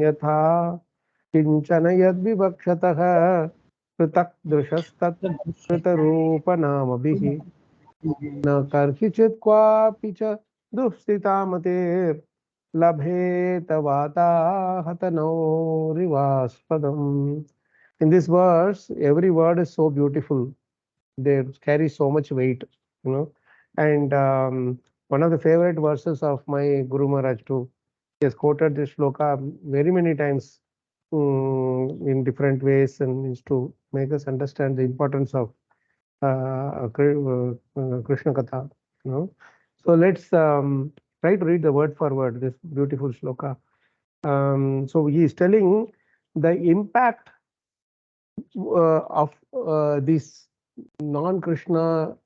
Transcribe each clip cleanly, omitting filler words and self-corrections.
yatha kinchana yadvivakshataha pritak drishastat kritarupanamabihi na karhichit kwapi cha duhstitamate labheta vata hatano rivaspadam. In this verse, every word is so beautiful. They carry so much weight, you know. And one of the favorite verses of my Guru Maharaj too. He has quoted this shloka very many times in different ways, and is to make us understand the importance of Krishna Katha. You know. So let's try to read the word for word this beautiful shloka. So he is telling the impact of this non-Krishna,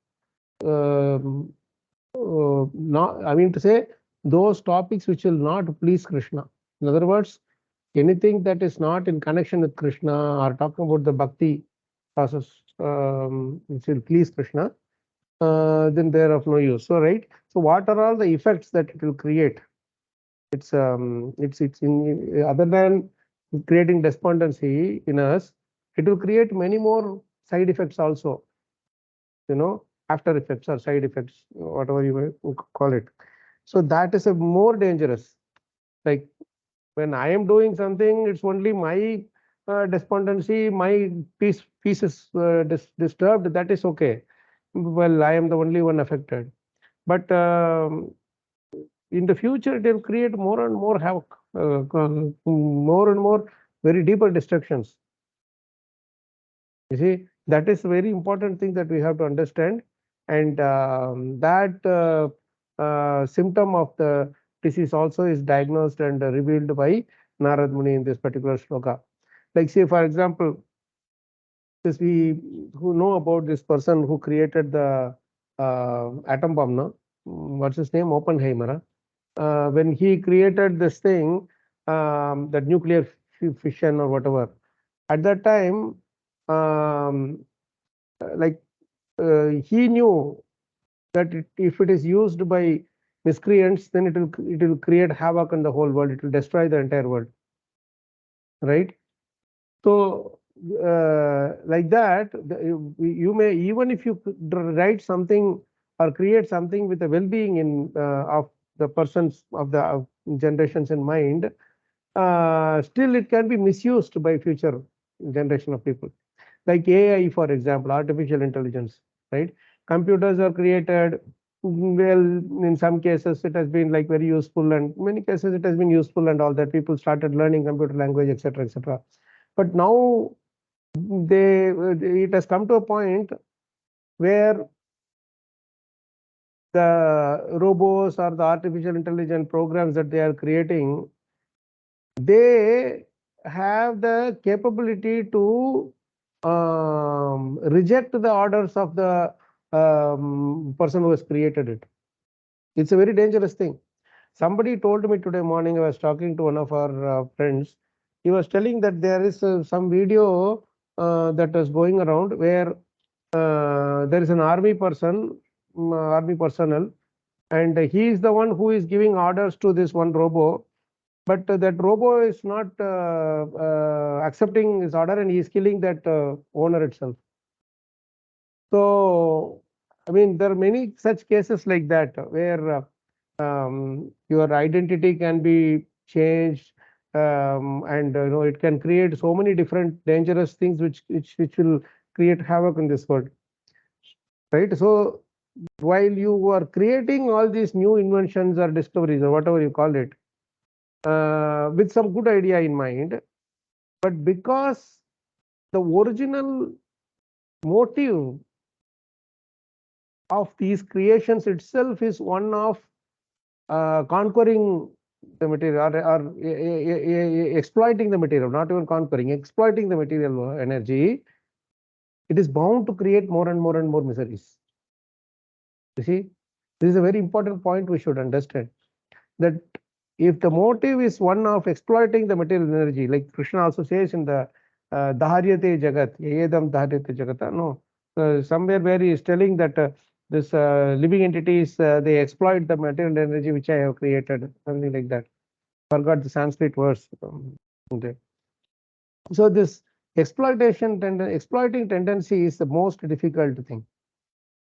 not, I mean to say, those topics which will not please Krishna. In other words, anything that is not in connection with Krishna or talking about the bhakti process which will please Krishna, then they are of no use. So, right. So, what are all the effects that it will create? It's in, other than creating despondency in us, it will create many more side effects also. You know, after effects or side effects, whatever you may call it. So that is a more dangerous. Like when I am doing something, it's only my despondency, my peace is disturbed. That is okay. Well, I am the only one affected. But in the future, it will create more and more havoc, more and more very deeper destructions. You see, that is a very important thing that we have to understand. And that symptom of the disease also is diagnosed and revealed by Narada Muni in this particular shloka. Like, say, for example, this we who know about this person who created the atom bomb, no? What's his name? Oppenheimer. When he created this thing, that nuclear fission or whatever, at that time, like he knew that if it is used by miscreants, then it will create havoc in the whole world. It will destroy the entire world, right? So like that, you may, even if you write something or create something with the well-being in of the persons of the generations in mind, still it can be misused by future generation of people. Like AI, for example, artificial intelligence, right? Computers are created. Well, in some cases, it has been like very useful, and many cases it has been useful and all that. People started learning computer language, etc., etc. But now it has come to a point where the robots or the artificial intelligence programs that they are creating, they have the capability to reject the orders of the person who has created it. It's a very dangerous thing. Somebody told me today morning, I was talking to one of our friends. He was telling that there is some video that was going around where there is an army person, army personnel, and he is the one who is giving orders to this one robo. But that robo is not accepting his order, and he is killing that owner itself. So, I mean, there are many such cases like that where your identity can be changed, and you know, it can create so many different dangerous things which will create havoc in this world, right? So, while you are creating all these new inventions or discoveries or whatever you call it, with some good idea in mind, but because the original motive of these creations itself is one of conquering the material, or exploiting the material, not even conquering, exploiting the material energy, it is bound to create more and more and more miseries. You see, this is a very important point we should understand, that if the motive is one of exploiting the material energy, like Krishna also says in the Dharyate Jagat, Yedam Dharyate Jagata, no, somewhere where he is telling that this living entities, they exploit the material energy which I have created, something like that. Forgot the Sanskrit verse. Okay. So this exploiting tendency is the most difficult thing,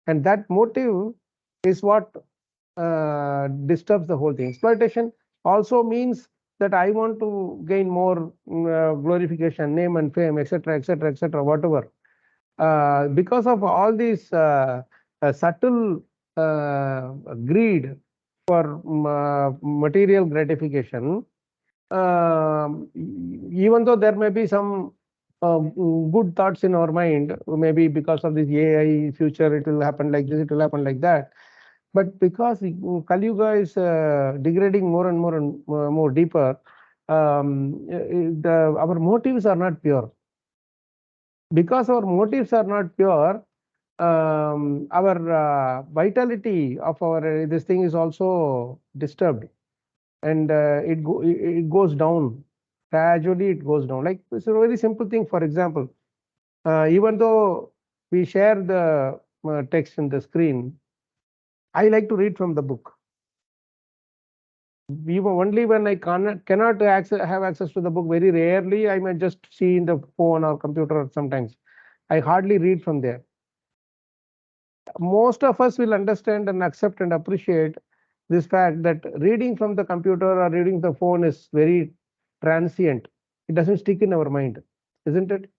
and that motive is what disturbs the whole thing. Exploitation also means that I want to gain more glorification, name and fame, etc., etc., etc., whatever. Because of all these subtle greed for material gratification, even though there may be some good thoughts in our mind, maybe because of this AI future, it will happen like this, it will happen like that. But because Kali Yuga is degrading more and more and more deeper, our motives are not pure. Because our motives are not pure, our vitality of our this thing is also disturbed, and it goes down gradually. It goes down. Like it's a very simple thing. For example, even though we share the text in the screen, I like to read from the book. Only when I cannot have access to the book, very rarely I might just see in the phone or computer. Sometimes I hardly read from there. Most of us will understand and accept and appreciate this fact that reading from the computer or reading the phone is very transient. It doesn't stick in our mind, isn't it?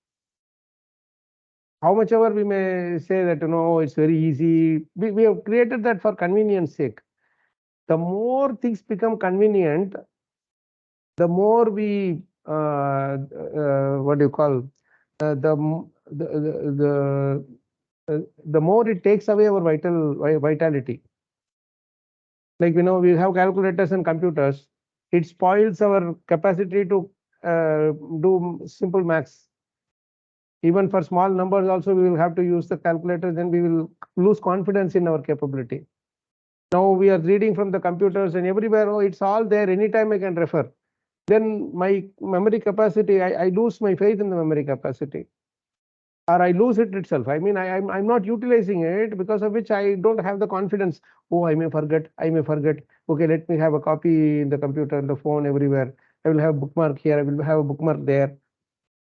How much ever we may say that, it's very easy. We have created that for convenience sake. The more things become convenient, the more we what do you call the more it takes away our vitality. Like we have calculators and computers, it spoils our capacity to do simple maths. Even for small numbers also we will have to use the calculator, then we will lose confidence in our capability. Now we are reading from the computers and everywhere, it's all there, anytime I can refer. Then my memory capacity, I lose my faith in the memory capacity, or I lose it itself. I mean, I'm not utilizing it, because of which I don't have the confidence. Oh, I may forget. Okay, let me have a copy in the computer, the phone, everywhere. I will have a bookmark here. I will have a bookmark there.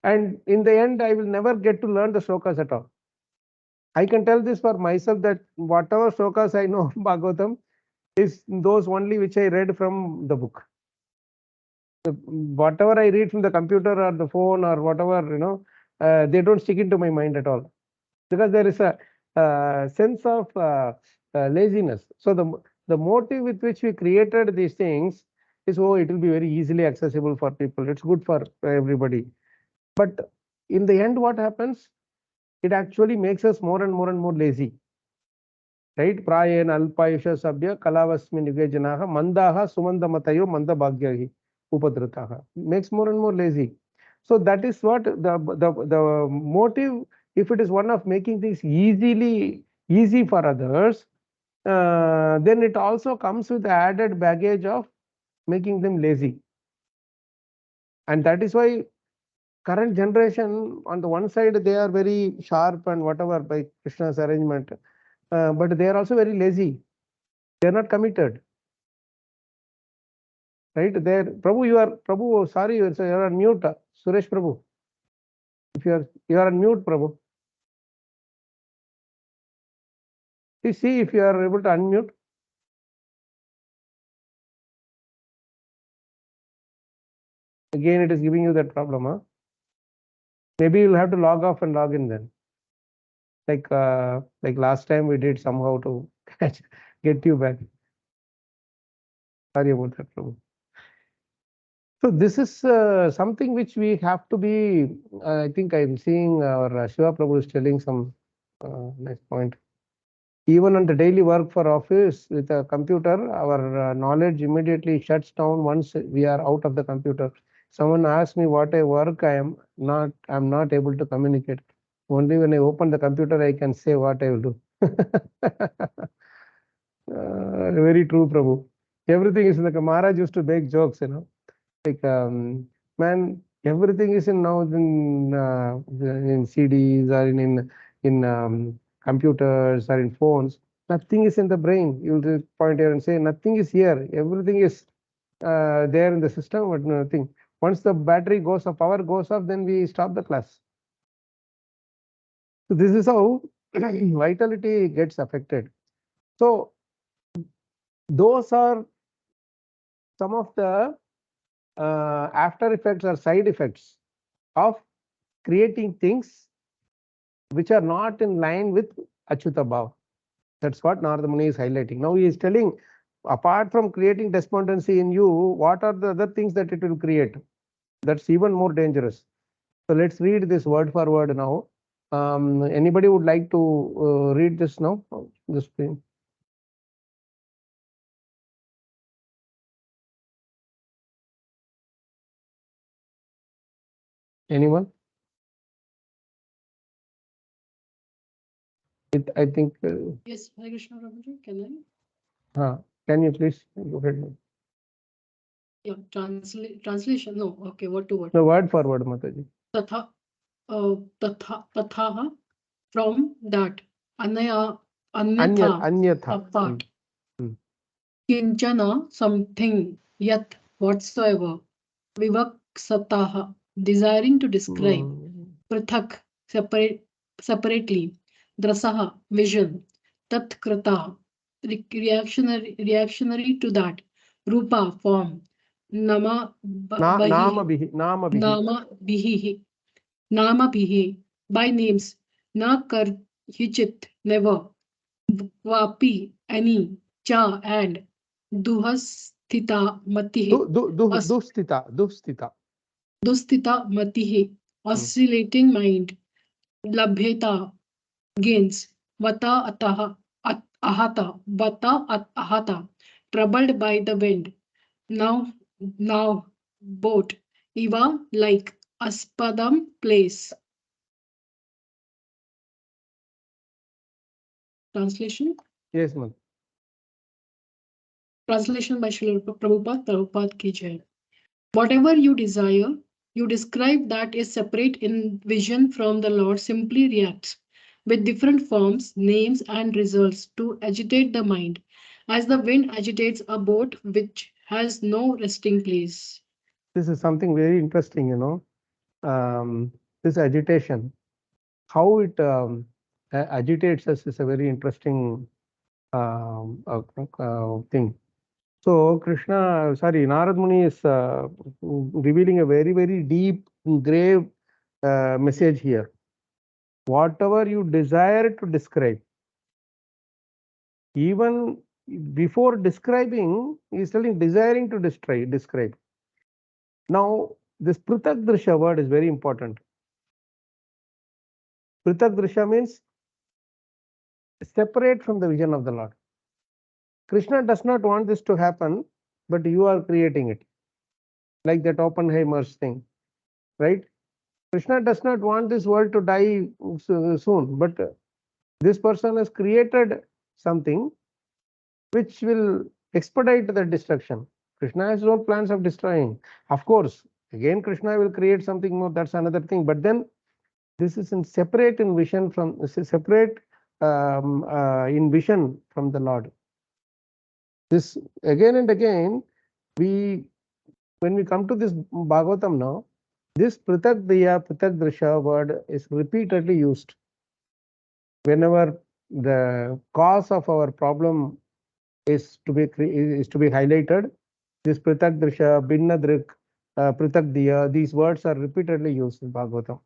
And in the end, I will never get to learn the shlokas at all. I can tell this for myself that whatever shlokas I know Bhagavatam is those only which I read from the book. Whatever I read from the computer or the phone or whatever, they don't stick into my mind at all, because there is a sense of laziness. So the motive with which we created these things is, it will be very easily accessible for people. It's good for everybody. But in the end, what happens? It actually makes us more and more and more lazy. Right? Prayena alpayusha sabya kalavasmin yuge janaha mandaha sumandamatayo mandabhagyahi upadritaha. Makes more and more lazy. So that is what the motive. If it is one of making things easy for others, then it also comes with the added baggage of making them lazy. And that is why current generation, on the one side, they are very sharp and whatever by Krishna's arrangement, but they are also very lazy. They are not committed. Right there, Prabhu, Prabhu. Sorry, you are on mute, Suresh Prabhu. If you are on mute, Prabhu. Please see if you are able to unmute. Again, it is giving you that problem, huh? Maybe you'll have to log off and log in then. Like last time we did somehow to get you back. Sorry about that, Prabhu. So this is something which we have to be. I think I'm seeing our Shiva Prabhu is telling some nice point. Even on the daily work for office with a computer, our knowledge immediately shuts down once we are out of the computer. Someone asks me what I work, I'm not able to communicate. Only when I open the computer, I can say what I will do. Very true, Prabhu. Everything is like Maharaj used to make jokes, like man, everything is in now in CDs or in computers or in phones. Nothing is in the brain. You will point here and say nothing is here. Everything is there in the system, but nothing. Once the battery goes off, power goes off, then we stop the class. So this is how vitality gets affected. So those are some of the after effects or side effects of creating things which are not in line with Achyuta Bhava. That's what Narada Muni is highlighting. Now he is telling, apart from creating despondency in you, what are the other things that it will create? That's even more dangerous. So let's read this word for word now. Anybody would like to read this now? This thing. Anyone? I think. Yes, Hare Krishna Prabhuji, can Can you please go ahead? Yeah, translation. No, okay, word to word. The word for word, Mataji. Tatha, tathaha, from that, Anyatha. apart. Kinchana, something, yet, whatsoever. Vivaksataha, desiring to describe. Prithak, separately. Drasaha, vision. Tatkrata, reactionary to that. Rupa, form. Nama, Namabihi. Nama bihi, by names. Na kar, hichit, never. Vapi, any. Cha, and. Duhasthita, matihi. Dustita, matihi. Oscillating mind. Labheta, gains. Vata, ataha. Ahata, vata, ahata. Troubled by the wind. Now, boat. Iva, like. Aspadam, place. Translation? Yes, ma'am. Translation by Srila Prabhupada ki jai. Whatever you desire, you describe that is separate in vision from the Lord simply reacts with different forms, names, and results to agitate the mind, as the wind agitates a boat which has no resting place. This is something very interesting, this agitation. How it agitates us is a very interesting thing. So Narad Muni is revealing a very, very deep, grave message here. Whatever you desire to describe, even before describing, he is telling desiring to describe. Now, this Prithak Drisha word is very important. Prithak Drisha means separate from the vision of the Lord. Krishna does not want this to happen, but you are creating it. Like that Oppenheimer's thing, right? Krishna does not want this world to die soon, but this person has created something which will expedite the destruction. Krishna has no plans of destroying. Of course, again, Krishna will create something more, that's another thing. But then this is separate in vision from in vision from the Lord. This again and again, when we come to this Bhagavatam now, this Prithak Drisha word is repeatedly used. Whenever the cause of our problem is to be highlighted, this Prithak Drisha, Bhinna Drik, Prithak Diya, these words are repeatedly used in Bhagavatam.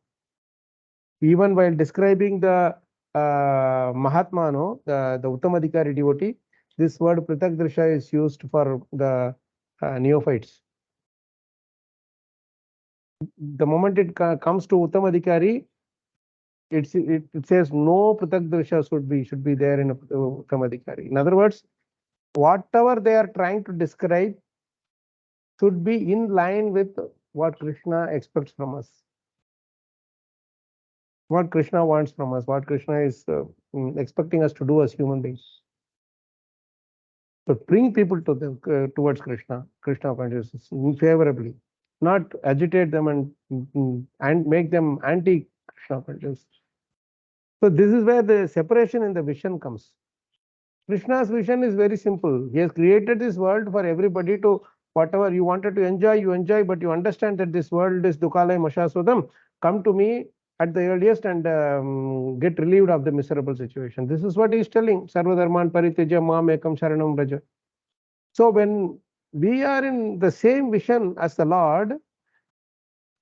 Even while describing the Mahatma, the Uttamadhikari devotee, this word Prithak Drisha is used for the neophytes. The moment it comes to Uttamadhikari, it says no Prithak Drisha should be there in Uttamadhikari. In other words, whatever they are trying to describe should be in line with what Krishna expects from us, what Krishna wants from us, what Krishna is expecting us to do as human beings. So bring people to towards Krishna consciousness favorably, not agitate them and make them anti-Krishna conscious. So this is where the separation in the vision comes. Krishna's vision is very simple. He has created this world for everybody to whatever you wanted to enjoy, you enjoy, but you understand that this world is Dukalaya Mashasudam. Come to me at the earliest and get relieved of the miserable situation. This is what he is telling. Sarvadharman parityaja mam ekam sharanam vraja. So when we are in the same vision as the Lord,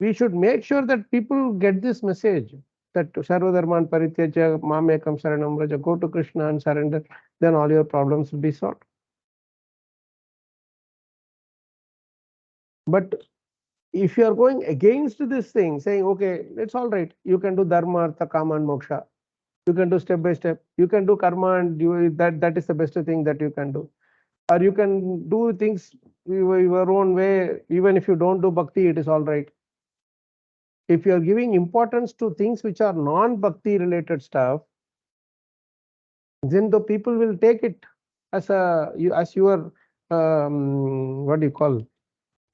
we should make sure that people get this message that Sarvadharman parityaja mam ekam sharanam vraja. Go to Krishna and surrender, then all your problems will be solved. But if you are going against this thing, saying, okay, it's all right, you can do dharma, artha, kama, and moksha. You can do step by step. You can do karma, and that is the best thing that you can do. Or you can do things your own way. Even if you don't do bhakti, it is all right. If you are giving importance to things which are non-bhakti related stuff, then the people will take it as your what do you call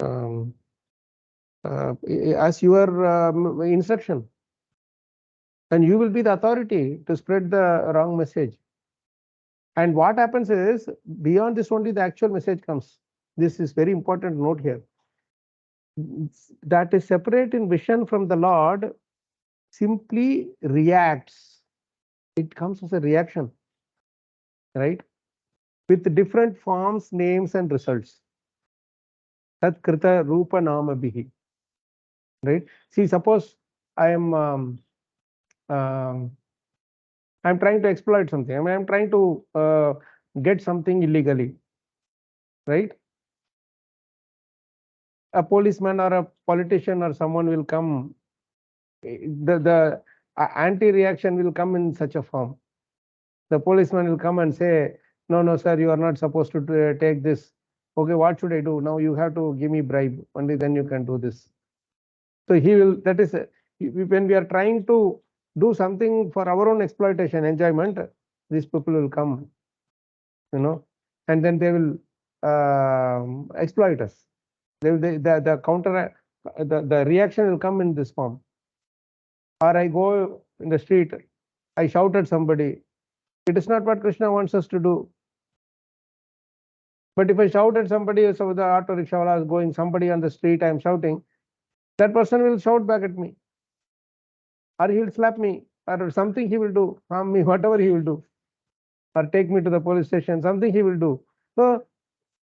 um, as your instruction, and you will be the authority to spread the wrong message. And what happens is, beyond this only the actual message comes. This is very important note here. That is separate in vision from the Lord simply reacts. It comes as a reaction, right? With different forms, names, and results. Tat krita rupa nama bihi. Right? See, suppose I am I'm trying to exploit something. I mean, I'm trying to get something illegally, right? A policeman or a politician or someone will come. The anti-reaction will come in such a form. The policeman will come and say, no, no, sir, you are not supposed to take this. Okay, what should I do? Now you have to give me bribe. Only then you can do this. So he will, that is, when we are trying to do something for our own exploitation, enjoyment, these people will come, and then they will exploit us. The counter, the reaction will come in this form. Or I go in the street, I shout at somebody. It is not what Krishna wants us to do. But if I shout at somebody, so the auto rickshaw is going, somebody on the street, I am shouting, that person will shout back at me. Or he will slap me, or something he will do, harm me, whatever he will do. Or take me to the police station, something he will do. So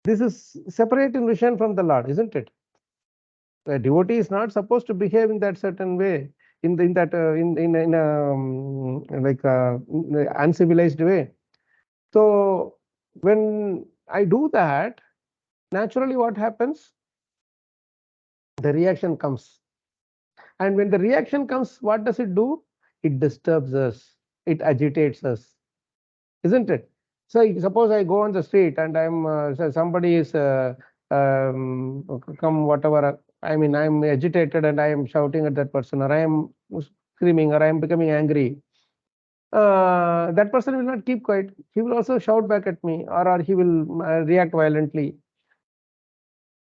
this is separate in vision from the Lord, isn't it? The devotee is not supposed to behave in that certain way, in a uncivilized way. So when I do that, naturally what happens? The reaction comes. And when the reaction comes, what does it do? It disturbs us. It agitates us, isn't it? So suppose I go on the street and somebody is come whatever. I mean, I'm agitated and I am shouting at that person, or I am screaming, or I am becoming angry. That person will not keep quiet. He will also shout back at me, or he will react violently.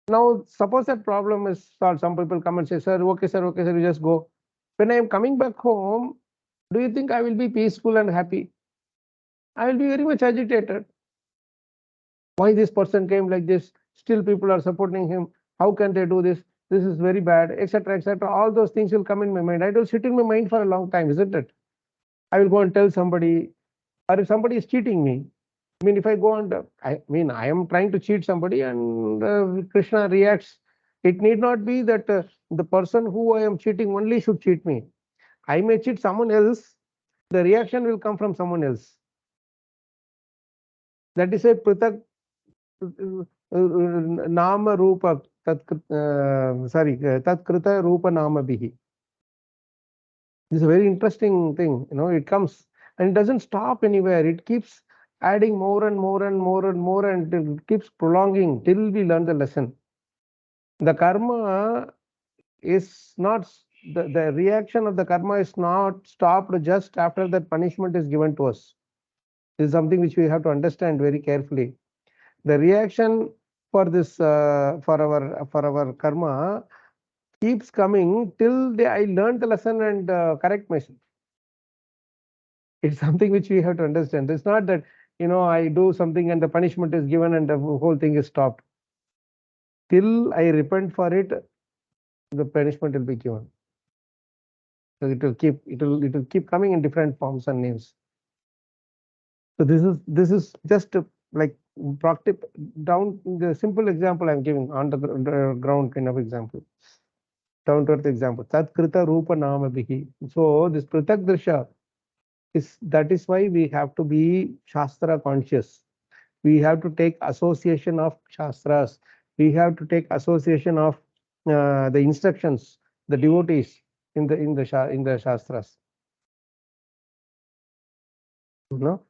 Now, suppose that problem is solved. Some people come and say, sir, okay, sir, you just go. When I am coming back home, do you think I will be peaceful and happy? I will be very much agitated. Why this person came like this? Still people are supporting him. How can they do this? This is very bad, etc., etc. All those things will come in my mind. It will sit in my mind for a long time, isn't it? I will go and tell somebody, or if somebody is cheating me. I mean, if I go and, I am trying to cheat somebody and Krishna reacts. It need not be that the person who I am cheating only should cheat me. I may cheat someone else. The reaction will come from someone else. That is a pratak nama rupa tat krita rupa nama bihi. This is a very interesting thing. It comes and it doesn't stop anywhere. It keeps adding more and more and more and more, and it keeps prolonging till we learn the lesson. The karma is not, the reaction of the karma is not stopped just after that punishment is given to us. This is something which we have to understand very carefully. The reaction for this for our karma keeps coming till I learn the lesson and correct myself. It's something which we have to understand. It's not that I do something and the punishment is given and the whole thing is stopped. till I repent for it, the punishment will be given. So it will keep coming in different forms and names. So this is just like practical down the simple example I'm giving on the ground kind of example, down to earth example. Tat krita rupa nama bihi. So this pratak drisha that is why we have to be shastra conscious. We have to take association of shastras. We have to take association of the instructions, the devotees in the shastras. You know.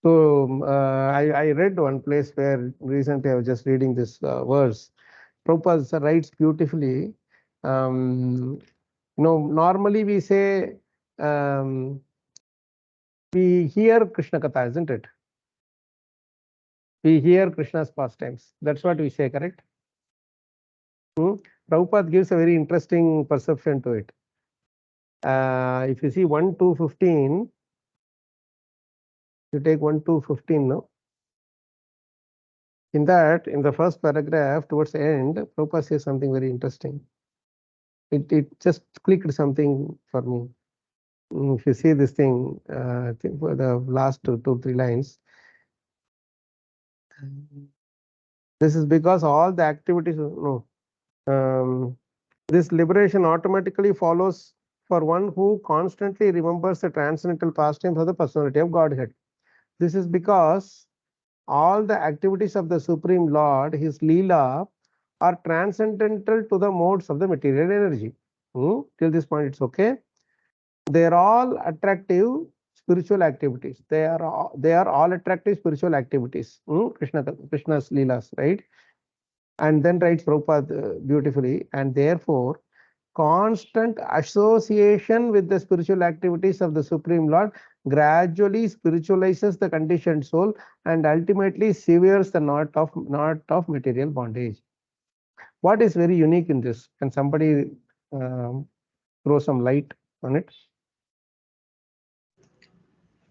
So I read one place where recently I was just reading this verse. Prabhupada writes beautifully. Normally we say we hear Krishna Katha, isn't it? We hear Krishna's pastimes. That's what we say, correct? Prabhupada gives a very interesting perception to it. If you see 1 to 15, you take 1 to 15 now. In the first paragraph, towards the end, Prabhupada says something very interesting. It just clicked something for me. If you see this thing, I think for the last two, 3 lines, this is because all the activities, this liberation automatically follows for one who constantly remembers the transcendental pastimes of the personality of Godhead. This is because all the activities of the Supreme Lord, his Leela, are transcendental to the modes of the material energy. Till this point, it's okay. They are all attractive spiritual activities. They are all attractive spiritual activities. Krishna's Leelas, right? And then writes Prabhupada beautifully, and therefore constant association with the spiritual activities of the Supreme Lord gradually spiritualizes the conditioned soul and ultimately severs the knot of material bondage. What is very unique in this? Can somebody throw some light on it?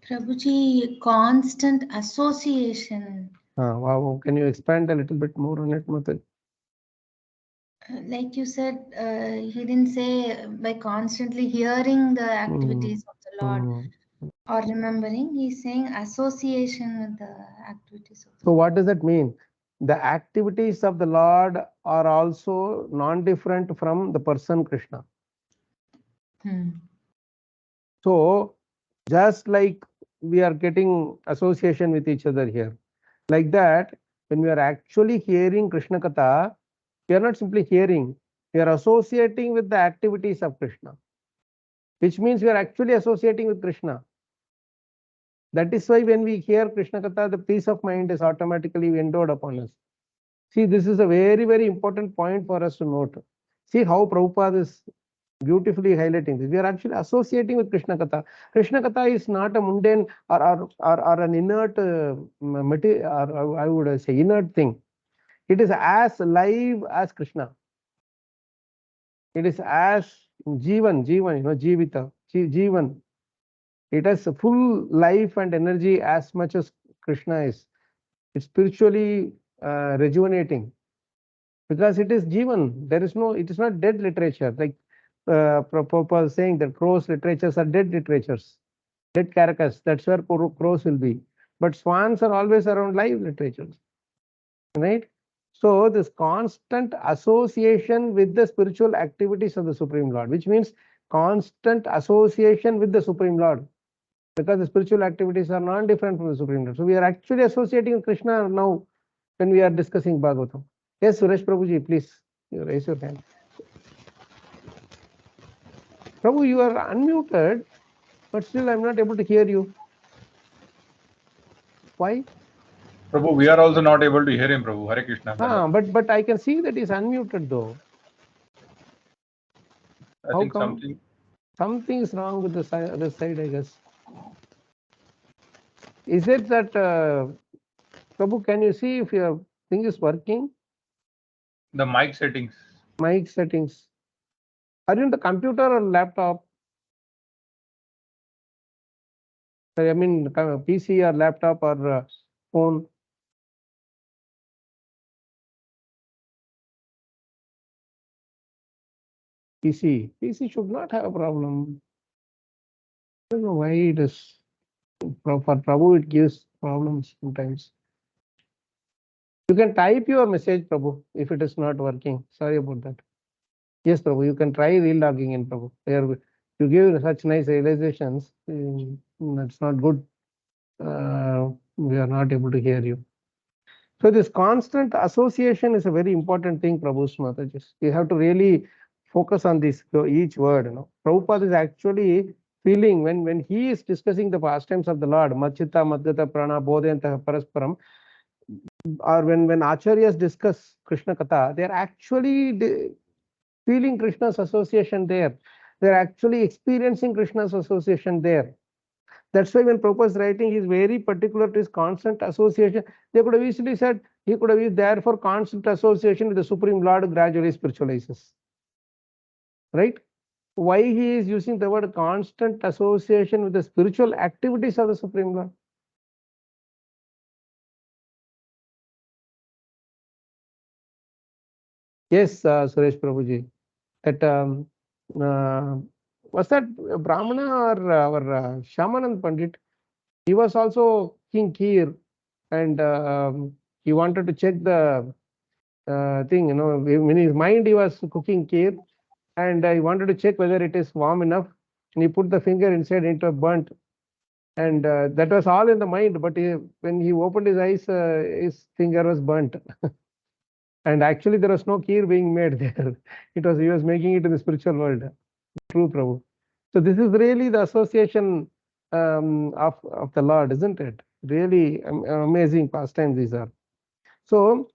Prabhuji, constant association. Wow. Can you expand a little bit more on it, Matan? Like you said, he didn't say by constantly hearing the activities of the Lord or remembering. He's saying association with the activities of the So Lord. what does that mean? The activities of the Lord are also non-different from the person Krishna. So just like we are getting association with each other here, like that, when we are actually hearing Krishna Katha, we are not simply hearing, we are associating with the activities of Krishna, which means we are actually associating with Krishna. That is why when we hear Krishna Katha, the peace of mind is automatically endowed upon us. See, this is a very, very important point for us to note. See how Prabhupada is beautifully highlighting this. We are actually associating with Krishna Katha. Krishna Katha is not a mundane or an inert material, or I would say inert thing. It is as live as Krishna. It is as Jivan, Jivita, Jivan. It has full life and energy as much as Krishna is. It's spiritually rejuvenating because it is Jivan. It is not dead literature. Like Prabhupada saying that crows literatures are dead literatures, dead carcass. That's where crows will be. But swans are always around live literatures, right? So this constant association with the spiritual activities of the Supreme Lord, which means constant association with the Supreme Lord, because the spiritual activities are non-different from the Supreme Lord. So we are actually associating with Krishna now when we are discussing Bhagavatam. Yes, Suresh Prabhuji, please raise your hand. Prabhu, you are unmuted, but still I'm not able to hear you. Why? Prabhu, we are also not able to hear him, Prabhu. Hare Krishna. But I can see that he's unmuted though. I think Something is wrong with the other side, I guess. Is it that Prabhu, can you see if your thing is working? The mic settings. Mic settings. Are you on the computer or laptop? I mean, PC or laptop or phone? PC should not have a problem. I don't know why it is. For Prabhu, it gives problems sometimes. You can type your message, Prabhu, if it is not working. Sorry about that. Yes, Prabhu, you can try relogging in, Prabhu. You give such nice realizations. That's not good. We are not able to hear you. So this constant association is a very important thing, Prabhu's Mataji. You have to really focus on this, each word. Prabhupada is actually feeling when he is discussing the pastimes of the Lord, Machita, Madgata, Prana, Bodhayanta, Parasparam, or when Acharyas discuss Krishna Katha, they are actually feeling Krishna's association there. They're actually experiencing Krishna's association there. That's why when Prabhupada is writing, he's very particular to his constant association. They could have easily said, he could have used therefore constant association with the Supreme Lord gradually spiritualizes. Right? Why he is using the word constant association with the spiritual activities of the Supreme Lord? Yes, Suresh Prabhuji. That was that Brahmana or our Shamanand Pandit? He was also King Kheer, and he wanted to check the thing. In his mind he was cooking kheer, and he wanted to check whether it is warm enough, and he put the finger inside into a burnt, and that was all in the mind. But when he opened his eyes, his finger was burnt. And actually there was no kheer being made there. He was making it in the spiritual world. True, Prabhu. So this is really the association of the Lord, isn't it? Really amazing pastimes these are. So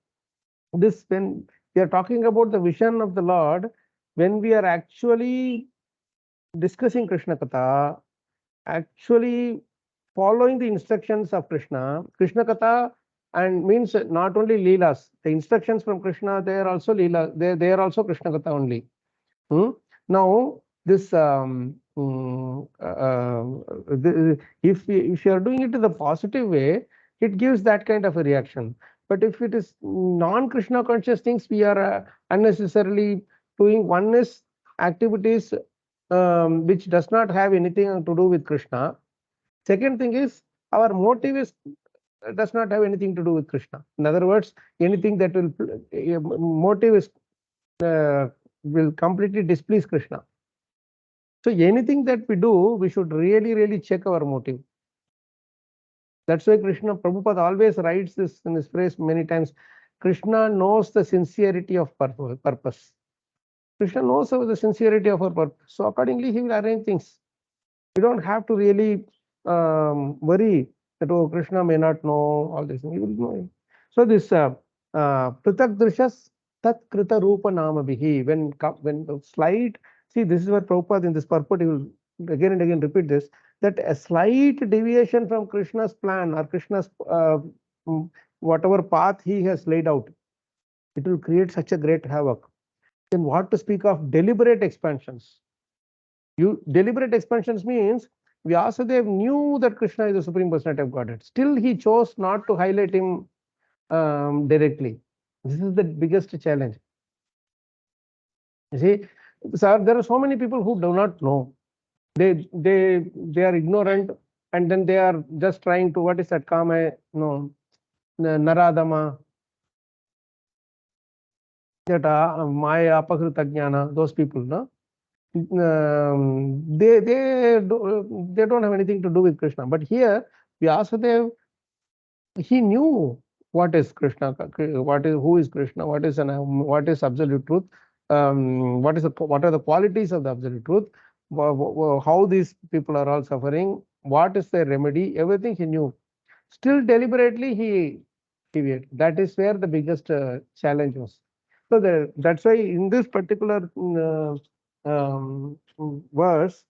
this, when we are talking about the vision of the Lord, when we are actually discussing Krishna Katha, actually following the instructions of Krishna Katha, and means not only Leelas, the instructions from Krishna, they are also Leela, they are also Krishna Katha only. Now, this if you are doing it in the positive way, it gives that kind of a reaction. But if it is non-Krishna conscious things, we are unnecessarily doing oneness activities which does not have anything to do with Krishna. Second thing is, our motive is does not have anything to do with Krishna. In other words, anything that will motive is will completely displease Krishna. So anything that we do, we should really check our motive. That's why Krishna, Prabhupada always writes this in his phrase many times. Krishna knows the sincerity of purpose. Krishna knows the sincerity of our purpose. So accordingly, he will arrange things. We don't have to really worry that, oh, Krishna may not know all this. He will know. So this Pratak Drishas Tat Krita Rupa Namabihi, when the slight, see, this is what Prabhupada in this purport, he will again and again repeat this, that a slight deviation from Krishna's plan or Krishna's whatever path he has laid out, it will create such a great havoc. Then what to speak of deliberate expansions? Deliberate expansions means Vyasadeva knew that Krishna is the Supreme Personality of Godhead. Still, he chose not to highlight him directly. This is the biggest challenge. You see, sir, there are so many people who do not know. They are ignorant, and then they are just trying to, what is that? Kama, no, Naradama, that Maya, Apakrita Jnana, those people, no? They don't have anything to do with Krishna. But here, Vyasadeva, he knew what is Krishna, who is Krishna, what is absolute truth, what are the qualities of the absolute truth, how these people are all suffering, what is their remedy, everything he knew. Still deliberately he deviated. That is where the biggest challenge was. So that's why in this particular verse,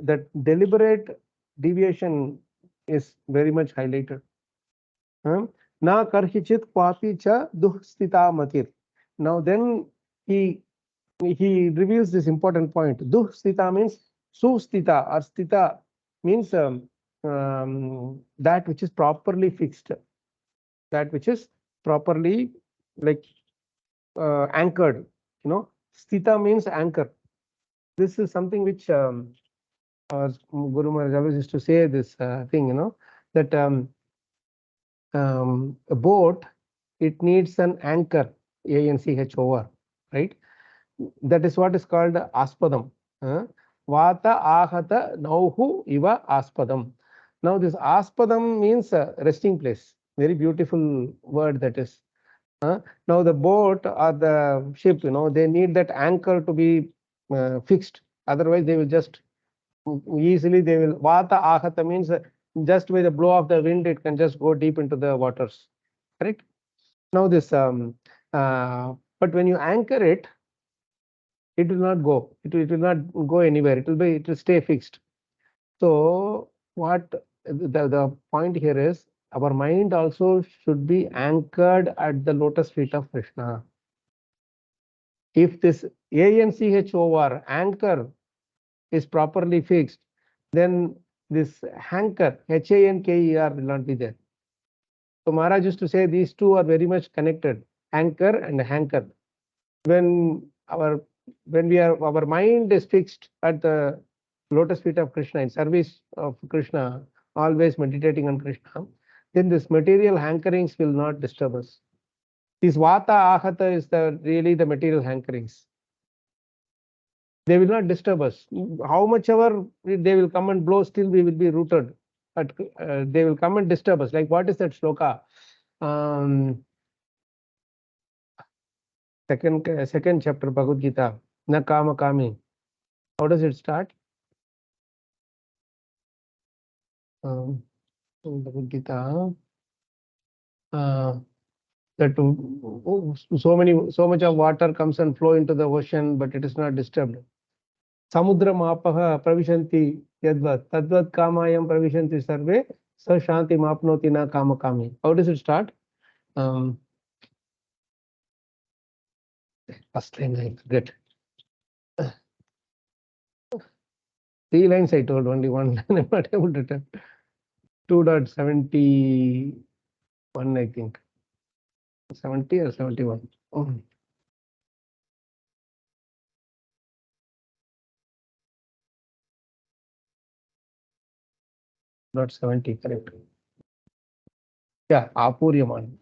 that deliberate deviation is very much highlighted. Na karhichit kwapi cha duhstita matir. Now then he reveals this important point. Duhstita means sustita, or stita means that which is properly fixed, that which is properly like anchored. Stita means anchor. this is something which our Guru Maharaj always used to say this thing, that a boat, it needs an anchor, ANCHOR, right? That is what is called aspadam. Vata ahata nauhu iva aspadam. Now this aspadam means resting place. Very beautiful word that is. Now the boat or the ship, they need that anchor to be fixed. Otherwise, they will just easily Vata ahata means just by the blow of the wind, it can just go deep into the waters. Correct? Now this, but when you anchor it, it will not go. It will not go anywhere. It will stay fixed. So what the point here is, our mind also should be anchored at the lotus feet of Krishna. If this ANCHOR, anchor, is properly fixed, then this hanker, HANKER, will not be there. So Maharaj used to say these two are very much connected, anchor and hanker. When our mind is fixed at the lotus feet of Krishna, in service of Krishna, always meditating on Krishna, then this material hankerings will not disturb us. This vata ahata is really the material hankerings. They will not disturb us. How much ever they will come and blow, still we will be rooted. But they will come and disturb us. Like what is that shloka? Second chapter Bhagavad Gita. Na kama kami. How does it start? Bhagavad Gita. That so much of water comes and flow into the ocean, but it is not disturbed. Samudra mapaha pravishanti yadvat tadvat kamayam pravishanti sarve sa shanti mapnoti na kama kami. How does it start? First line I forget. 3 lines I told, only 1 line I'm not able to tell. 2.71, I think. 70 or 71. Oh. Not 70, correct. Yeah, Apuryamanam.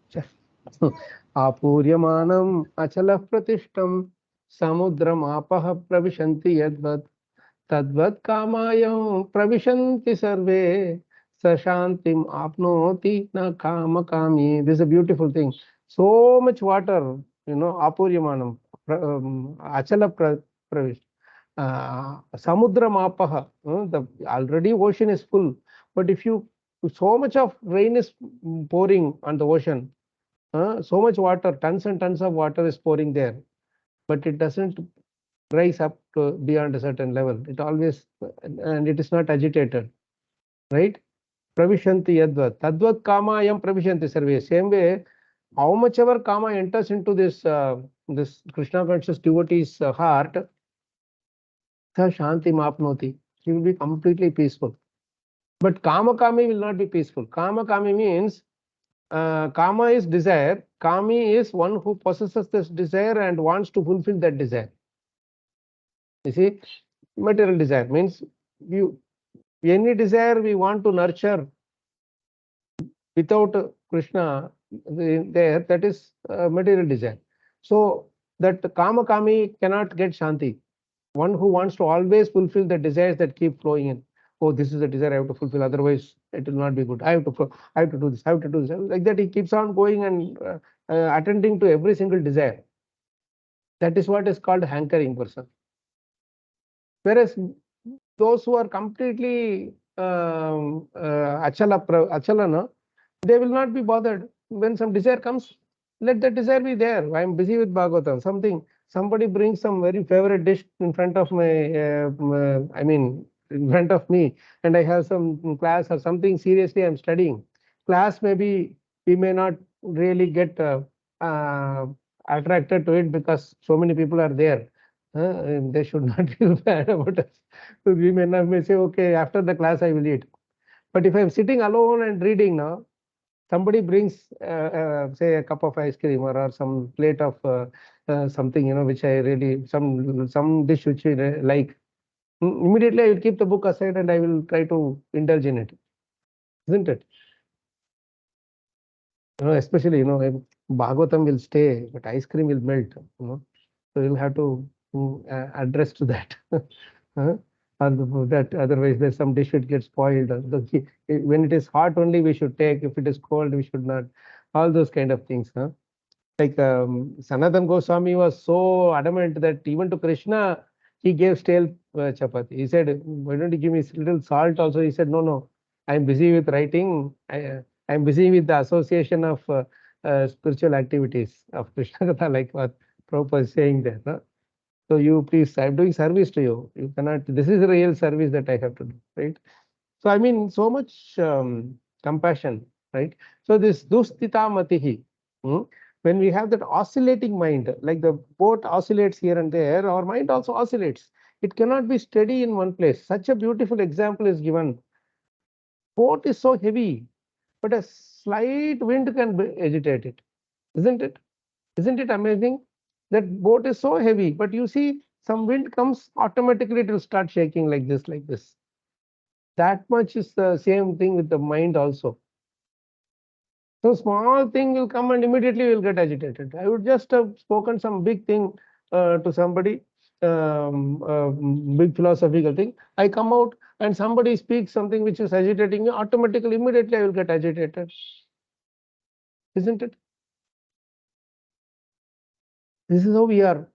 Apuryamanam achala pratishtam samudram apaha pravishanti yadvat tadvat kamayam pravishanti sarve sashantim apnoti na kama kami. This is a beautiful thing. So much water, Apuryamanam, achala pravish. Samudra mapaha, the already ocean is full, but if so much of rain is pouring on the ocean, so much water, tons and tons of water is pouring there, but it doesn't rise up to beyond a certain level. It always, and it is not agitated, right? Pravishanti yadvat tadvat kamayam pravishanti sarve. Same way, how much ever kama enters into this Krishna conscious devotee's heart, shanti mapnoti, he will be completely peaceful. But kama kami will not be peaceful. Kama kami means kama is desire. Kami is one who possesses this desire and wants to fulfill that desire. You see, material desire means any desire we want to nurture without Krishna there, that is material desire. So that kama kami cannot get shanti. One who wants to always fulfill the desires that keep flowing in. Oh, this is the desire I have to fulfill, otherwise it will not be good. I have to do this, I have to do this. Like that, he keeps on going and attending to every single desire. That is what is called hankering person. Whereas those who are completely achalana, they will not be bothered. When some desire comes, let that desire be there. I am busy with Bhagavatam. Somebody brings some very favorite dish in front of in front of me, and I have some class or something seriously I'm studying. Class maybe we may not really get attracted to it because so many people are there. They should not feel bad about us. So we may say, okay, after the class I will eat. But if I'm sitting alone and reading now, somebody brings say a cup of ice cream or some plate of something which I really some dish which I like, immediately I will keep the book aside and I will try to indulge in it, isn't it? Especially, Bhagavatam will stay, but ice cream will melt, So you'll have to address to that. Huh? That otherwise there's some dish which gets spoiled. When it is hot only we should take. If it is cold, we should not. All those kind of things. Huh? Like Sanatan Goswami was so adamant that even to Krishna he gave stale chapati. He said, "Why don't you give me little salt also?" He said, "No, no, I'm busy with writing. I'm busy with the association of spiritual activities of Krishna Katha," like what Prabhupada is saying there. Huh? So you please, I'm doing service to you. You cannot. This is the real service that I have to do, right? So I mean, so much compassion, right? So this dustita matihi. When we have that oscillating mind, like the boat oscillates here and there, our mind also oscillates. It cannot be steady in one place. Such a beautiful example is given. Boat is so heavy, but a slight wind can agitate it, isn't it? Isn't it amazing? That boat is so heavy, but you see, some wind comes, automatically it will start shaking like this, like this. That much is the same thing with the mind also. So small thing will come and immediately will get agitated. I would just have spoken some big thing to somebody, big philosophical thing. I come out and somebody speaks something which is agitating me, automatically, immediately I will get agitated. Isn't it? This is how we are.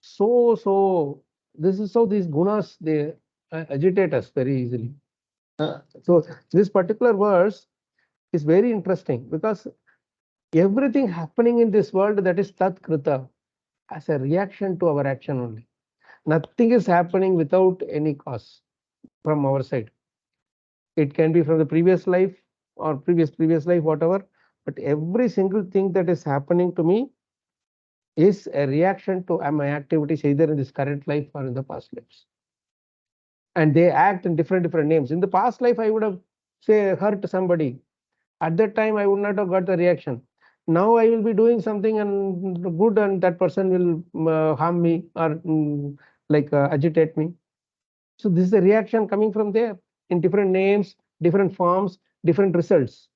This is how these gunas, they agitate us very easily. So this particular verse is very interesting because everything happening in this world, that is tat krita, as a reaction to our action only. Nothing is happening without any cause from our side. It can be from the previous life or previous life, whatever, but every single thing that is happening to me is a reaction to my activities either in this current life or in the past lives. And they act in different names. In the past life, I would have, say, hurt somebody. At that time, I would not have got the reaction. Now I will be doing something and good, and that person will harm me or agitate me. So this is a reaction coming from there in different names, different forms, different results.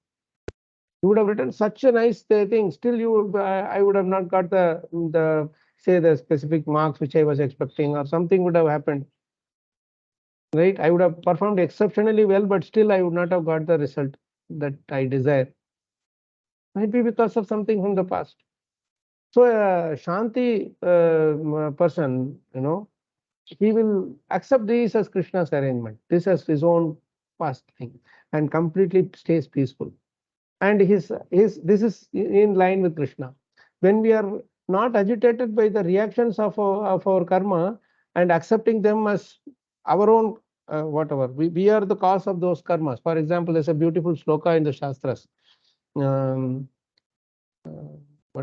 You would have written such a nice thing. Still, I would have not got the specific marks which I was expecting, or something would have happened. Right? I would have performed exceptionally well, but still I would not have got the result that I desire. Might be because of something from the past. So a Shanti person, he will accept this as Krishna's arrangement, this as his own past thing, and completely stays peaceful. And this is in line with Krishna. When we are not agitated by the reactions of our karma and accepting them as our own whatever, we are the cause of those karmas. For example, there's a beautiful sloka in the Shastras. What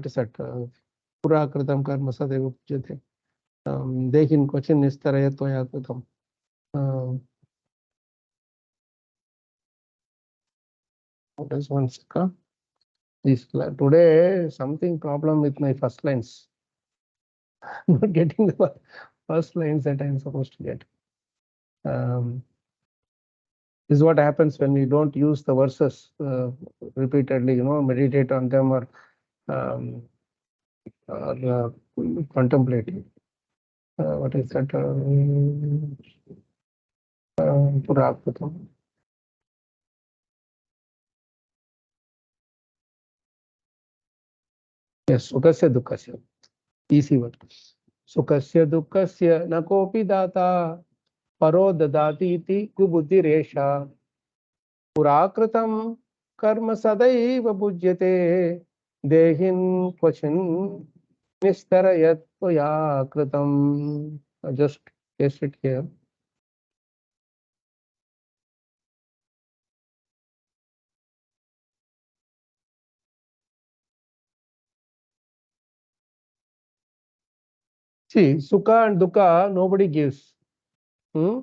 is that? Pura kritam karma sadeva pujyate. Dehin kvachin nistaraya tvaya kritam. What is one second? Today something problem with my first lines. Not getting the first lines that I'm supposed to get. This is what happens when we don't use the verses repeatedly, meditate on them or contemplate. What is that? Purakritam. Yes, sukasya dukasya. Easy word. Sukasya dukasya na kopi data paro dadati iti kubuddhiresha purakritam karma sadaiva bhujyate dehin kvachin nistarayat tvaya kritam. Just paste it here. See, sukha and dukkha, nobody gives. Na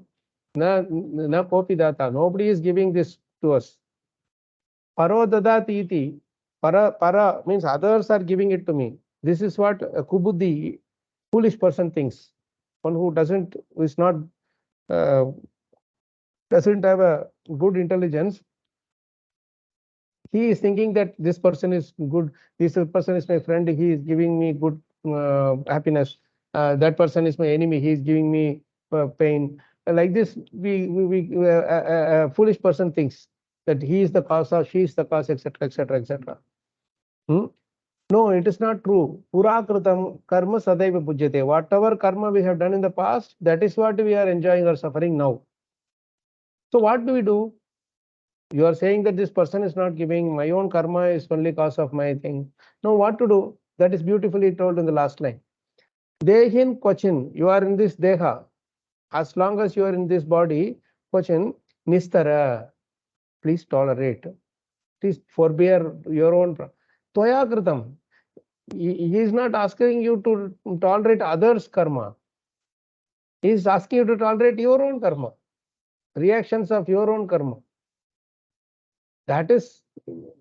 kopi data. Nobody is giving this to us. Paro dadati iti. Para means others are giving it to me. This is what a kubuddhi, foolish person, thinks. One who is not doesn't have a good intelligence, he is thinking that this person is good, this person is my friend, he is giving me good happiness. That person is my enemy, he is giving me pain. Like this, a foolish person thinks that he is the cause or she is the cause, etc., etc., etc. No, it is not true. Purakritam karma sadaiva pujyate. Whatever karma we have done in the past, that is what we are enjoying or suffering now. So what do? You are saying that this person is not giving, my own karma is only cause of my thing. No, what to do? That is beautifully told in the last line. Dehin Kwachin, you are in this deha. As long as you are in this body, Kwachin, Nistara, please tolerate. Please forbear your own. Toya Kritam, he is not asking you to tolerate others' karma. He is asking you to tolerate your own karma, reactions of your own karma. That is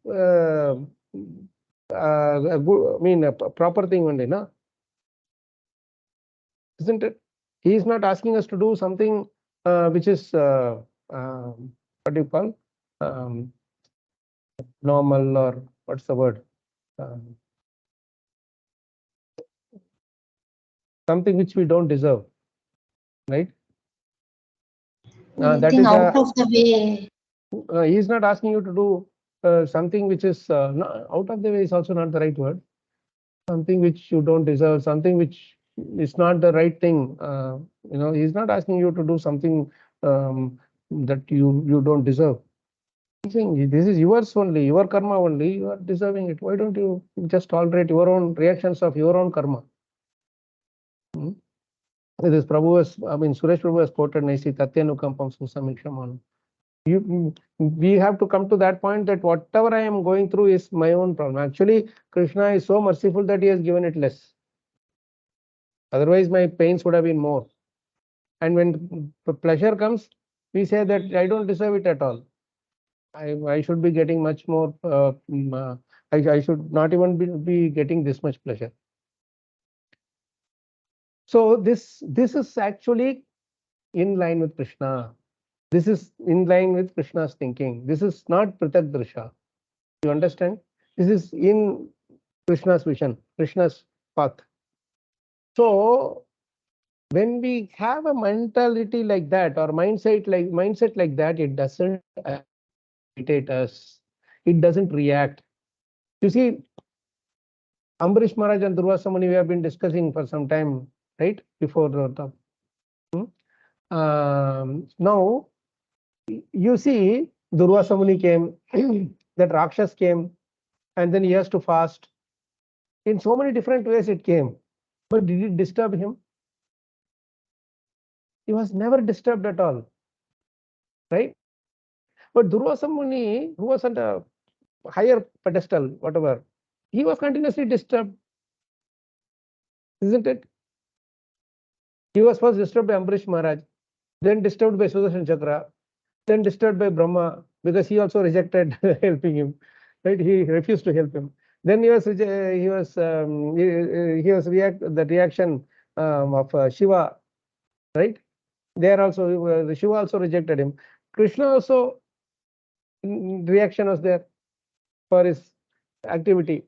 a good, I mean, a proper thing only, no? Isn't it? He is not asking us to do something which is what do you call normal, or what's the word? Something which we don't deserve, right? That is out of the way. He is not asking you to do something which is not, out of the way is also not the right word. Something which you don't deserve, something which is not the right thing. He is not asking you to do something that you don't deserve. He's saying this is yours only, your karma only, you are deserving it. Why don't you just tolerate your own reactions of your own karma? This Prabhu has, Suresh Prabhu has quoted nicely, Tatyanukampam Susamikshamana. We have to come to that point that whatever I am going through is my own problem. Actually, Krishna is so merciful that he has given it less. Otherwise, my pains would have been more. And when pleasure comes, we say that I don't deserve it at all. I should be getting much more. I should not even be getting this much pleasure. So this is actually in line with Krishna. This is in line with Krishna's thinking. This is not Pratak Drisha. You understand? This is in Krishna's vision, Krishna's path. So when we have a mentality like that, or mindset like that, it doesn't irritate us. It doesn't react. You see, Ambarish Maharaj and Durvasa Muni we have been discussing for some time, right? Before the talk. Now, you see, Durvasa Muni came, that Rakshas came, and then he has to fast. In so many different ways it came. But did it disturb him? He was never disturbed at all. Right? But Durvasa Muni, who was at a higher pedestal, whatever, he was continuously disturbed. Isn't it? He was first disturbed by Ambarish Maharaj, then disturbed by Sudarshan Chakra, then disturbed by Brahma, because he also rejected helping him. Right? He refused to help him. Then the reaction of Shiva, right? There also Shiva also rejected him. Krishna also reaction was there for his activity,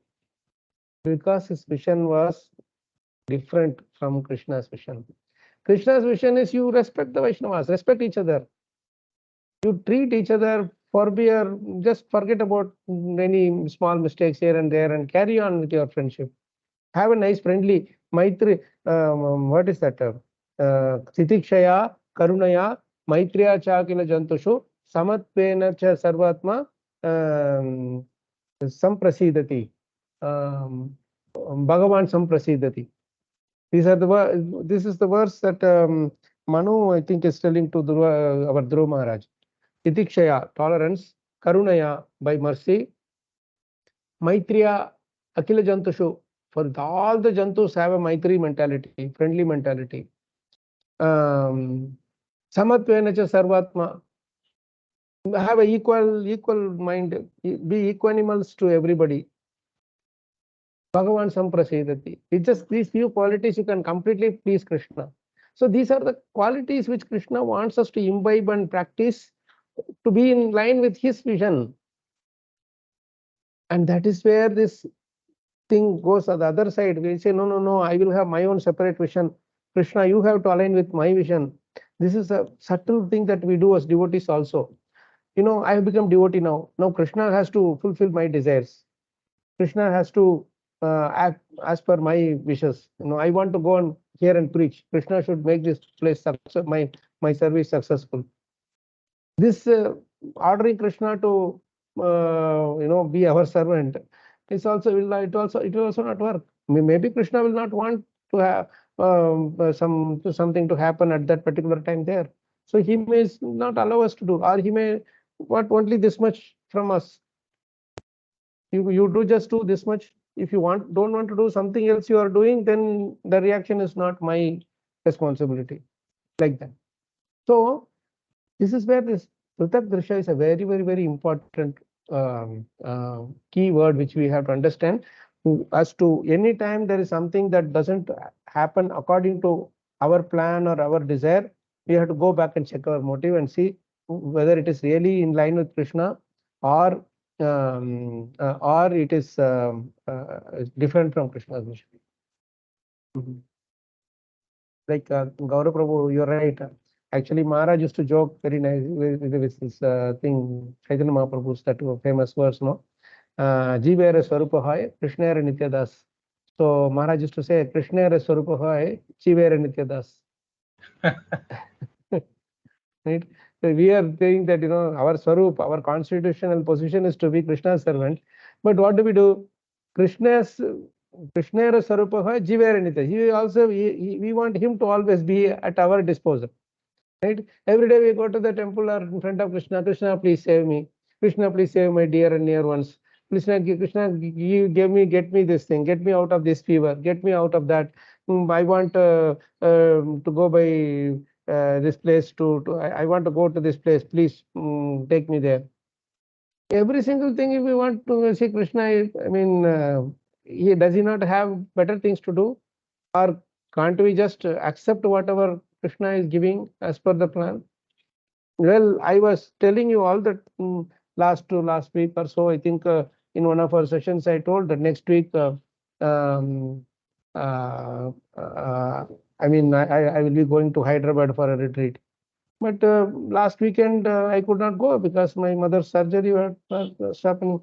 because his vision was different from Krishna's vision. Krishna's vision is you respect the Vaishnavas, respect each other. You treat each other, just forget about any small mistakes here and there and carry on with your friendship. Have a nice friendly Maitri, what is that? Titikshaya, Karunaya, Maitriya Chakila Jantushu, Samatvena Cha Sarvatma, Samprasidati, Bhagavan Samprasidati. This is the verse that Manu, I think, is telling to our Dhruva Maharaj. Titikshaya, tolerance, Karunaya, by mercy, Maitriya, Akila Jantushu, for all the Jantus have a Maitri mentality, friendly mentality. Samatvena cha Sarvatma, have a equal mind, be equanimous to everybody. Bhagavan Samprasidati. It's just these few qualities you can completely please Krishna. So these are the qualities which Krishna wants us to imbibe and practice to be in line with his vision. And that is where this thing goes on the other side. We say, no, no, no, I will have my own separate vision. Krishna, you have to align with my vision. This is a subtle thing that we do as devotees also. I have become devotee now. Now Krishna has to fulfill my desires. Krishna has to act as per my wishes. I want to go and hear and preach. Krishna should make this place success, my service successful. This ordering Krishna to be our servant is also it will also not work. Maybe Krishna will not want to have something to happen at that particular time there. So he may not allow us to do, or he may want only this much from us. You do this much. If you don't want to do something else you are doing, then the reaction is not my responsibility. Like that. So this is where this Pruthak Drisha is a very, very, very important key word which we have to understand. As to any time there is something that doesn't happen according to our plan or our desire, we have to go back and check our motive and see whether it is really in line with Krishna, or it is different from Krishna's mission. Like Gaurav Prabhu, you're right. Actually, Maharaj used to joke very nice with this thing, Chaitanya Mahaprabhu's that famous verse, no? Jivere Swarupa Hai, Krishna ere Nityadas. So Maharaj used to say, Krishna ere Swarupa Hai, Jivere Nityadas. Right? So we are saying that, our Swarup, our constitutional position is to be Krishna's servant. But what do? Krishna ere Swarupa Hai, Jivere Nityadas. We want him to always be at our disposal. Right? Every day we go to the temple or in front of Krishna. Krishna, please save me. Krishna, please save my dear and near ones. Krishna, get me this thing. Get me out of this fever. Get me out of that. I want to go by this place. I want to go to this place. Please take me there. Every single thing, if we want to see Krishna, does he not have better things to do? Or can't we just accept whatever Krishna is giving as per the plan? Well, I was telling you all that last week or so. I think in one of our sessions, I told that next week, I will be going to Hyderabad for a retreat. But last weekend, I could not go because my mother's surgery was happening.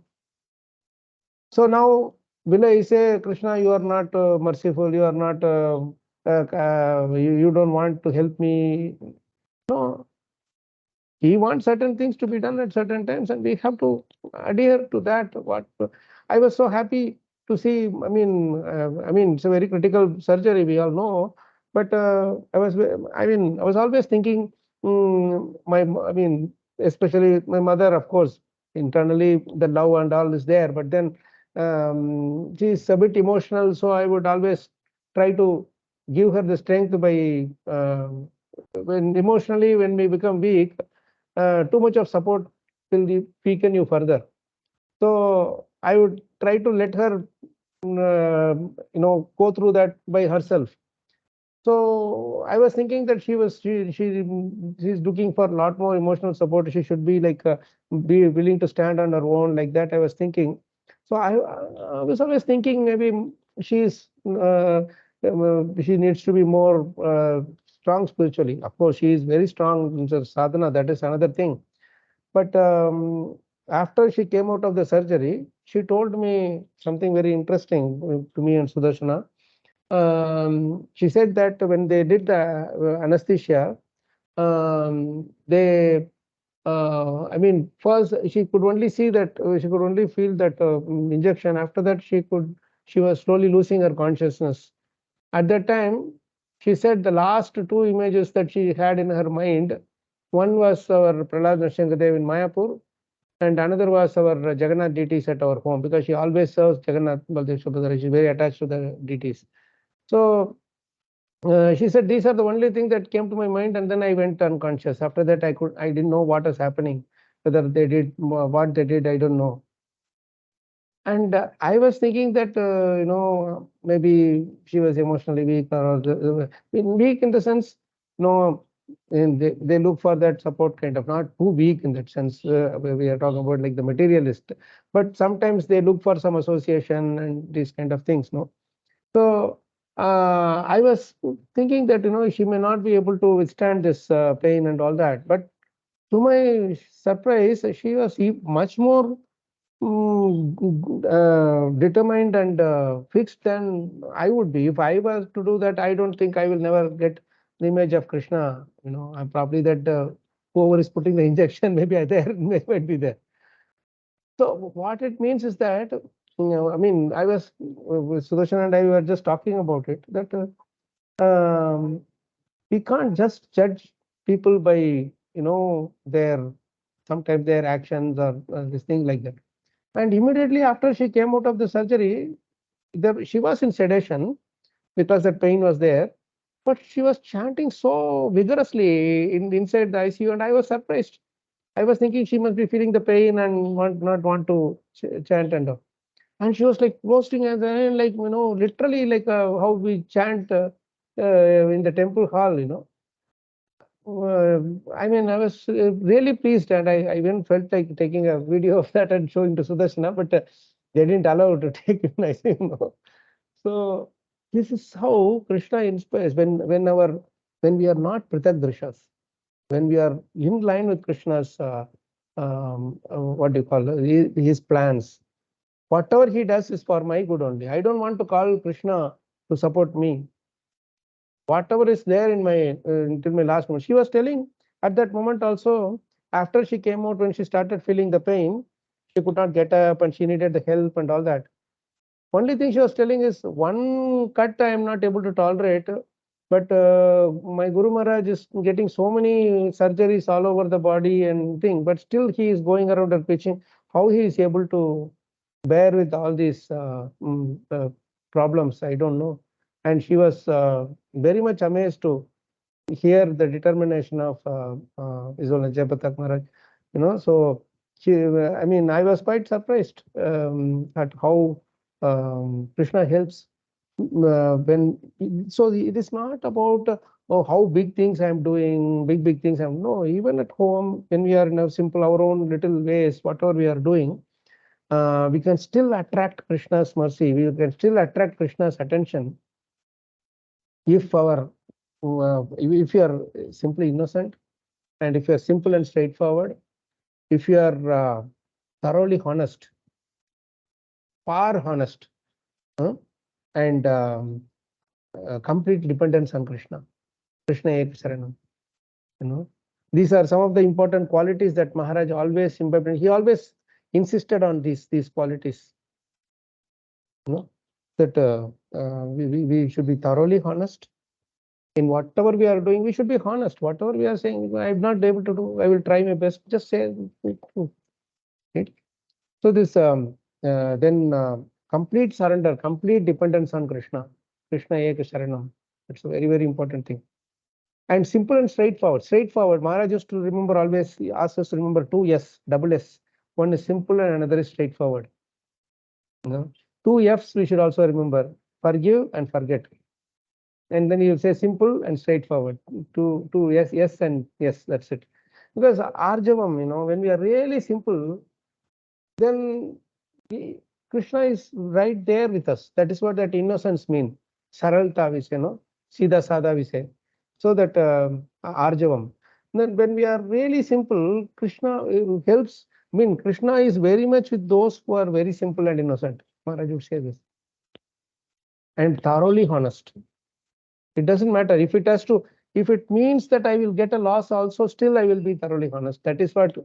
So now, will I say, Krishna, you are not merciful, you are not, you don't want to help me? No. He wants certain things to be done at certain times, and we have to adhere to that. What I was so happy to see. It's a very critical surgery, we all know. But I was always thinking, especially my mother, of course, internally the love and all is there, but then she's a bit emotional, so I would always try to give her the strength by when we become weak. Too much of support will weaken you further. So I would try to let her, go through that by herself. So I was thinking that she's looking for a lot more emotional support. She should be be willing to stand on her own, like that. I was thinking. So I was always thinking maybe she needs to be more strong spiritually. Of course, she is very strong in the sadhana. That is another thing. But after she came out of the surgery, she told me something very interesting to me and Sudarshana. She said that when they did the anesthesia, first she could only see that she could only feel that injection. After that, she was slowly losing her consciousness. At that time, she said the last two images that she had in her mind, one was our Prahlad Nrsimhadev in Mayapur, and another was our Jagannath deities at our home, because she always serves Jagannath, Baldev, Subhadra. She's very attached to the deities. So she said these are the only thing that came to my mind, and then I went unconscious. After that, I didn't know what was happening. Whether they did what they did, I don't know. And I was thinking that, maybe she was emotionally weak or weak in the sense, and they look for that support kind of, not too weak in that sense, where we are talking about like the materialist, but sometimes they look for some association and these kind of things, no? So I was thinking that, she may not be able to withstand this pain and all that, but to my surprise, she was much more determined and fixed than I would be. If I was to do that, I don't think I will never get the image of Krishna. I'm probably that whoever is putting the injection, maybe there might be there. So what it means is that, I mean, I was with Sudarshan and I were just talking about it, that we can't just judge people by, their sometimes their actions or this thing like that. And immediately after she came out of the surgery, she was in sedation because the pain was there, but she was chanting so vigorously inside the ICU, and I was surprised. I was thinking she must be feeling the pain and not want to chant and all. And she was like boasting and then, like, literally like how we chant in the temple hall. I mean, I was really pleased, and I even felt like taking a video of that and showing to Sudarshana, but they didn't allow to take it. I say no. So this is how Krishna inspires when we are not Prithak-drishas, when we are in line with Krishna's what do you call it, his plans. Whatever he does is for my good only. I don't want to call Krishna to support me. Whatever is there in my until my last moment. She was telling at that moment also, after she came out, when she started feeling the pain, she could not get up and she needed the help and all that. Only thing she was telling is, one cut I am not able to tolerate, but my Guru Maharaj is getting so many surgeries all over the body and thing, but still he is going around and preaching. How he is able to bear with all these problems, I don't know. And she was very much amazed to hear the determination of Isola Japatak Maharaj. So I mean, I was quite surprised at how Krishna helps when. So it is not about oh, how big things I'm doing, big things I'm. No, even at home, when we are in a simple our own little ways, whatever we are doing, we can still attract Krishna's mercy. We can still attract Krishna's attention if if you are simply innocent, and if you are simple and straightforward, if you are thoroughly honest, far honest, and complete dependence on Krishna. Krishna Ek Sharanam. These are some of the important qualities that Maharaj always imbibed. He always insisted on these qualities. That we should be thoroughly honest. In whatever we are doing, we should be honest. Whatever we are saying, I'm not able to do, I will try my best. Just say it. Right? So this then complete surrender, complete dependence on Krishna. Krishna Ek Sharanam. That's a very, very important thing. And simple and straightforward. Straightforward. Maharaj used to remember always, he asks us to remember two S, double S. One is simple and another is straightforward. Two F's we should also remember: forgive and forget. And then you say simple and straightforward. Two yes and yes. That's it. Because Arjavam, when we are really simple, then Krishna is right there with us. That is what that innocence means. Saralta we say, Siddha Sada we say. So that Arjavam. Then when we are really simple, Krishna helps. Krishna is very much with those who are very simple and innocent. Maharaj would say this. And thoroughly honest. It doesn't matter if it means that I will get a loss also, still I will be thoroughly honest. That is what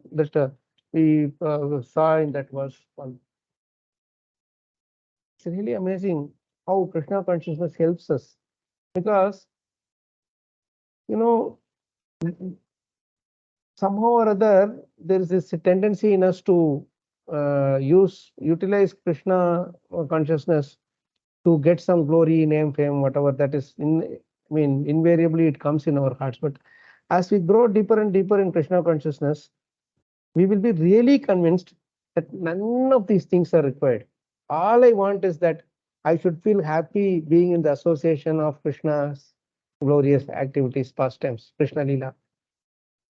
we saw in that verse 1. It's really amazing how Krishna consciousness helps us, because somehow or other there is this tendency in us to utilize Krishna consciousness to get some glory, name, fame, whatever that is. Invariably it comes in our hearts. But as we grow deeper and deeper in Krishna consciousness, we will be really convinced that none of these things are required. All I want is that I should feel happy being in the association of Krishna's glorious activities, pastimes, Krishna Lila.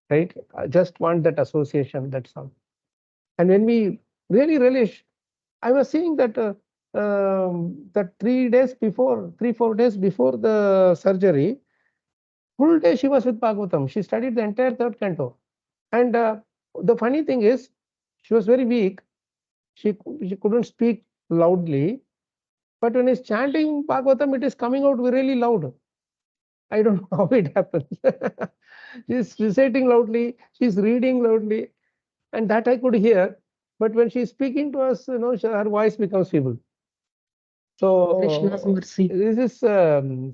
Right? I just want that association, that's all. And when we really relish, I was seeing that that 4 days before the surgery, full day she was with Bhagavatam. She studied the entire third canto. And the funny thing is, she was very weak. She couldn't speak loudly. But when he's chanting Bhagavatam, it is coming out really loud. I don't know how it happens. She's reciting loudly, she's reading loudly, and that I could hear. But when she's speaking to us, her voice becomes feeble. So Krishna's mercy. this is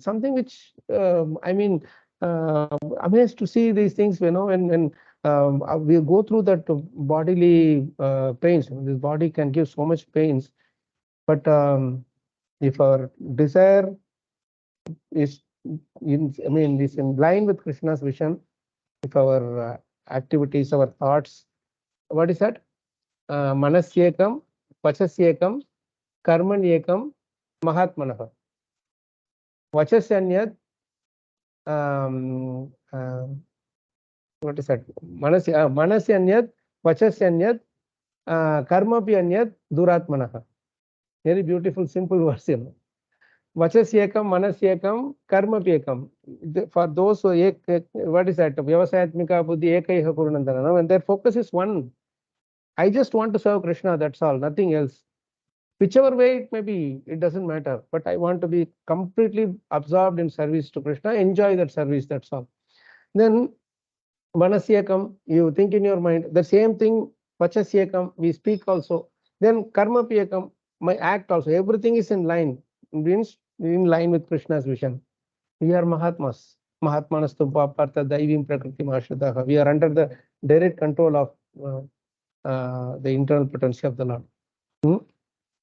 something which I mean, amazed to see these things. When we go through that bodily pains, this body can give so much pains. But if our desire is is in line with Krishna's vision, if our activities, our thoughts, what is that? Manasyekam, vachasyekam, karmanyekam, mahatmanah. Vachasanyad, what is that? Manasyanyad, vachasyanyad, karmapi anyad, duratmanah. Very beautiful, simple verse. Vachasyekam, manasyekam, karmapi. For those who, what is that? Vyavasayatmika buddhi ekaiha purnandana. And their focus is one. I just want to serve Krishna, that's all, nothing else. Whichever way it may be, it doesn't matter. But I want to be completely absorbed in service to Krishna, enjoy that service, that's all. Then manasyekam, you think in your mind, the same thing, vachasyekam, we speak also. Then karmapiyekam, my act also, everything is in line, means in line with Krishna's vision. We are Mahatmas. Mahatmanastu Papartha Daivim Prakriti Mashadaha. We are under the direct control of the internal potency of the Lord.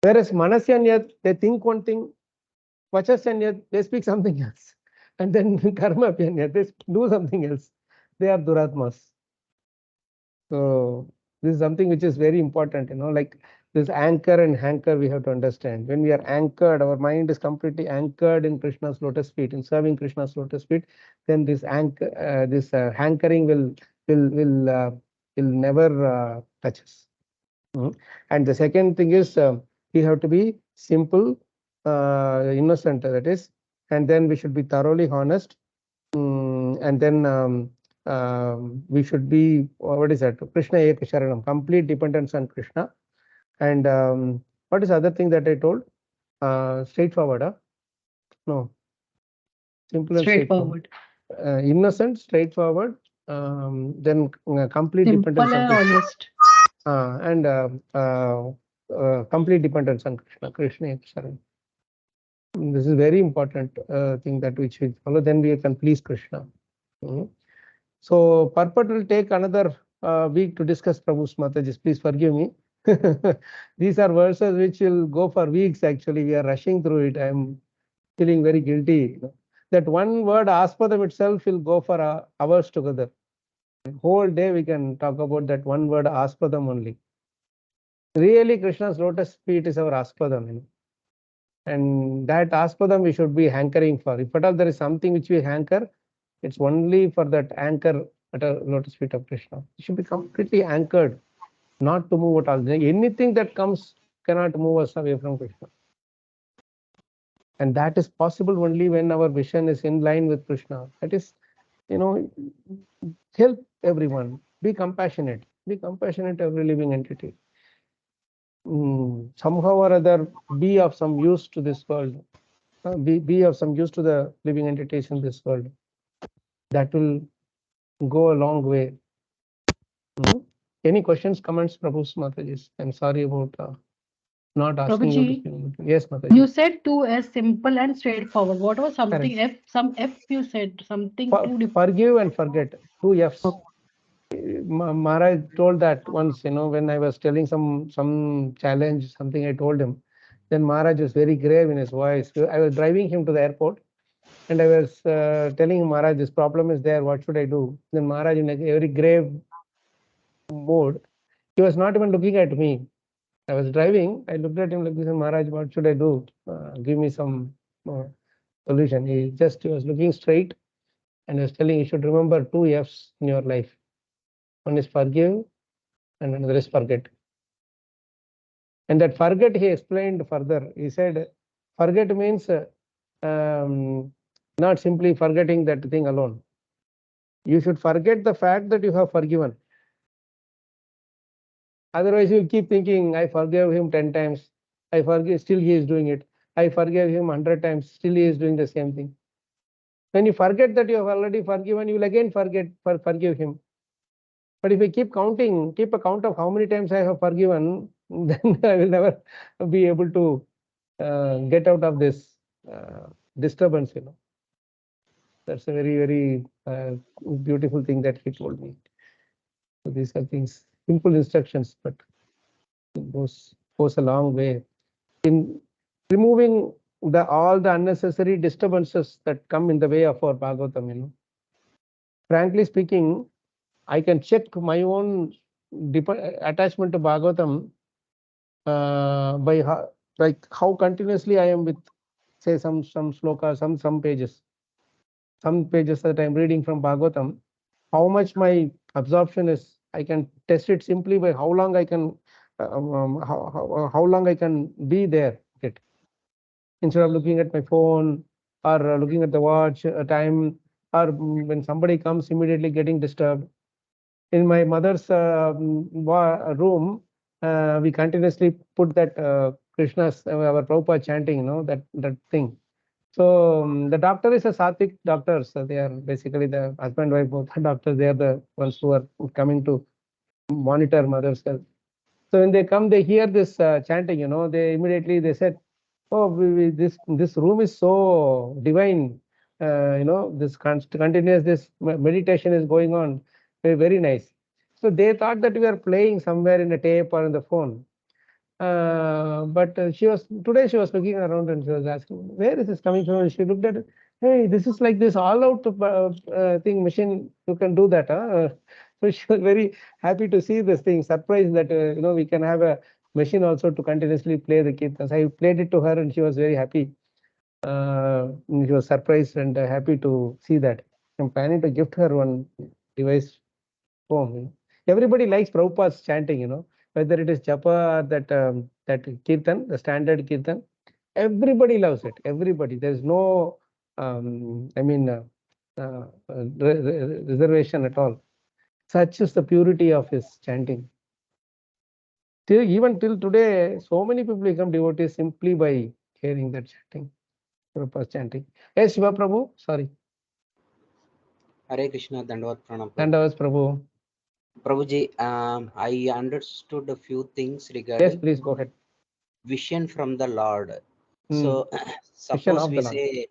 Whereas Manasyanayat, they think one thing, Vachasyanayat, they speak something else. And then Karma Pyanyat, they do something else. They are Duratmas. So this is something which is very important, like this anchor and hanker we have to understand. When we are anchored, our mind is completely anchored in Krishna's lotus feet, in serving Krishna's lotus feet, then this hankering will never touch us. And the second thing is we have to be simple, innocent, that is, and then we should be thoroughly honest, and then we should be, what is that? Krishna Eka Sharanam, complete dependence on Krishna. And what is the other thing that I told? Straightforward, No. Simple and straightforward. Innocent, straightforward, then complete dependence on Krishna. And complete dependence on Krishna. Krishna Eka Sharanam. This is very important thing that which we follow. Then we can please Krishna. So purport will take another week to discuss Prabhu's Mataji. Please forgive me. These are verses which will go for weeks. Actually, we are rushing through it. I am feeling very guilty. That one word Aspadam itself will go for hours together. The whole day we can talk about that one word Aspadam only. Really, Krishna's lotus feet is our Aspadam. And that Aspadam we should be hankering for. If at all there is something which we hanker, it's only for that anchor at a lotus feet of Krishna. You should be completely anchored, not to move at all. Anything that comes cannot move us away from Krishna. And that is possible only when our vision is in line with Krishna. That is, help everyone. Be compassionate. Be compassionate to every living entity. Somehow or other, be of some use to this world. Be of some use to the living entities in this world. That will go a long way. Any questions, comments, Prabhu's Mataji? I'm sorry about not asking you to speak. Yes, Mataji. You said 2 as simple and straightforward. What was something Correct. F? Some F you said, something too different. Forgive and forget. 2 F's. Maharaj told that once, when I was telling some challenge, something I told him. Then Maharaj was very grave in his voice. I was driving him to the airport. And I was telling Maharaj, this problem is there, what should I do? Then Maharaj, in a very grave mode, he was not even looking at me. I was driving. I looked at him like this, Maharaj, what should I do? Give me some solution. He was looking straight and was telling you should remember 2 F's in your life. One is forgive and another is forget. And that forget, he explained further. He said, forget means not simply forgetting that thing alone. You should forget the fact that you have forgiven. Otherwise, you keep thinking, I forgave him 10 times. I forgive, still he is doing it. I forgave him 100 times, still he is doing the same thing. When you forget that you have already forgiven, you will again forgive him. But if you keep a count of how many times I have forgiven, then I will never be able to get out of this disturbance, That's a very, very beautiful thing that he told me. So these are things, simple instructions, but it goes a long way in removing all the unnecessary disturbances that come in the way of our Bhagavatam. Frankly speaking, I can check my own attachment to Bhagavatam by how continuously I am with, say, some sloka, some pages that I'm reading from Bhagavatam. How much my absorption is, I can test it simply by how long I can how long I can be there. Instead of looking at my phone or looking at the watch time, or when somebody comes, immediately getting disturbed. In my mother's room, we continuously put that Krishna's, our Prabhupada chanting, that thing. So the doctor is a Satvik doctor. So they are basically the husband wife, both doctors. They are the ones who are coming to monitor mother's health. So when they come, they hear this chanting. They immediately said, "Oh, this room is so divine. This continuous this meditation is going on. Very, very nice." So they thought that we are playing somewhere in a tape or in the phone. But today she was looking around and she was asking, where is this coming from? And she looked at it. Hey, this is like this all out thing machine. You can do that. So she was very happy to see this thing, surprised that we can have a machine also to continuously play the kirtans. I played it to her and she was very happy. She was surprised and happy to see that. I'm planning to gift her one device home. Everybody likes Prabhupada's chanting, whether it is japa or that kirtan, the standard kirtan. Everybody loves it. Everybody. There's no, reservation at all. Such is the purity of his chanting. Even till today, so many people become devotees simply by hearing that chanting, Prabhupada's chanting. Yes, Shiva Prabhu. Sorry. Hare Krishna, Dandavat Pranam. Dandavas Prabhu. Prabhuji, I understood a few things regarding. Yes, please go ahead. Vision from the Lord. So suppose we say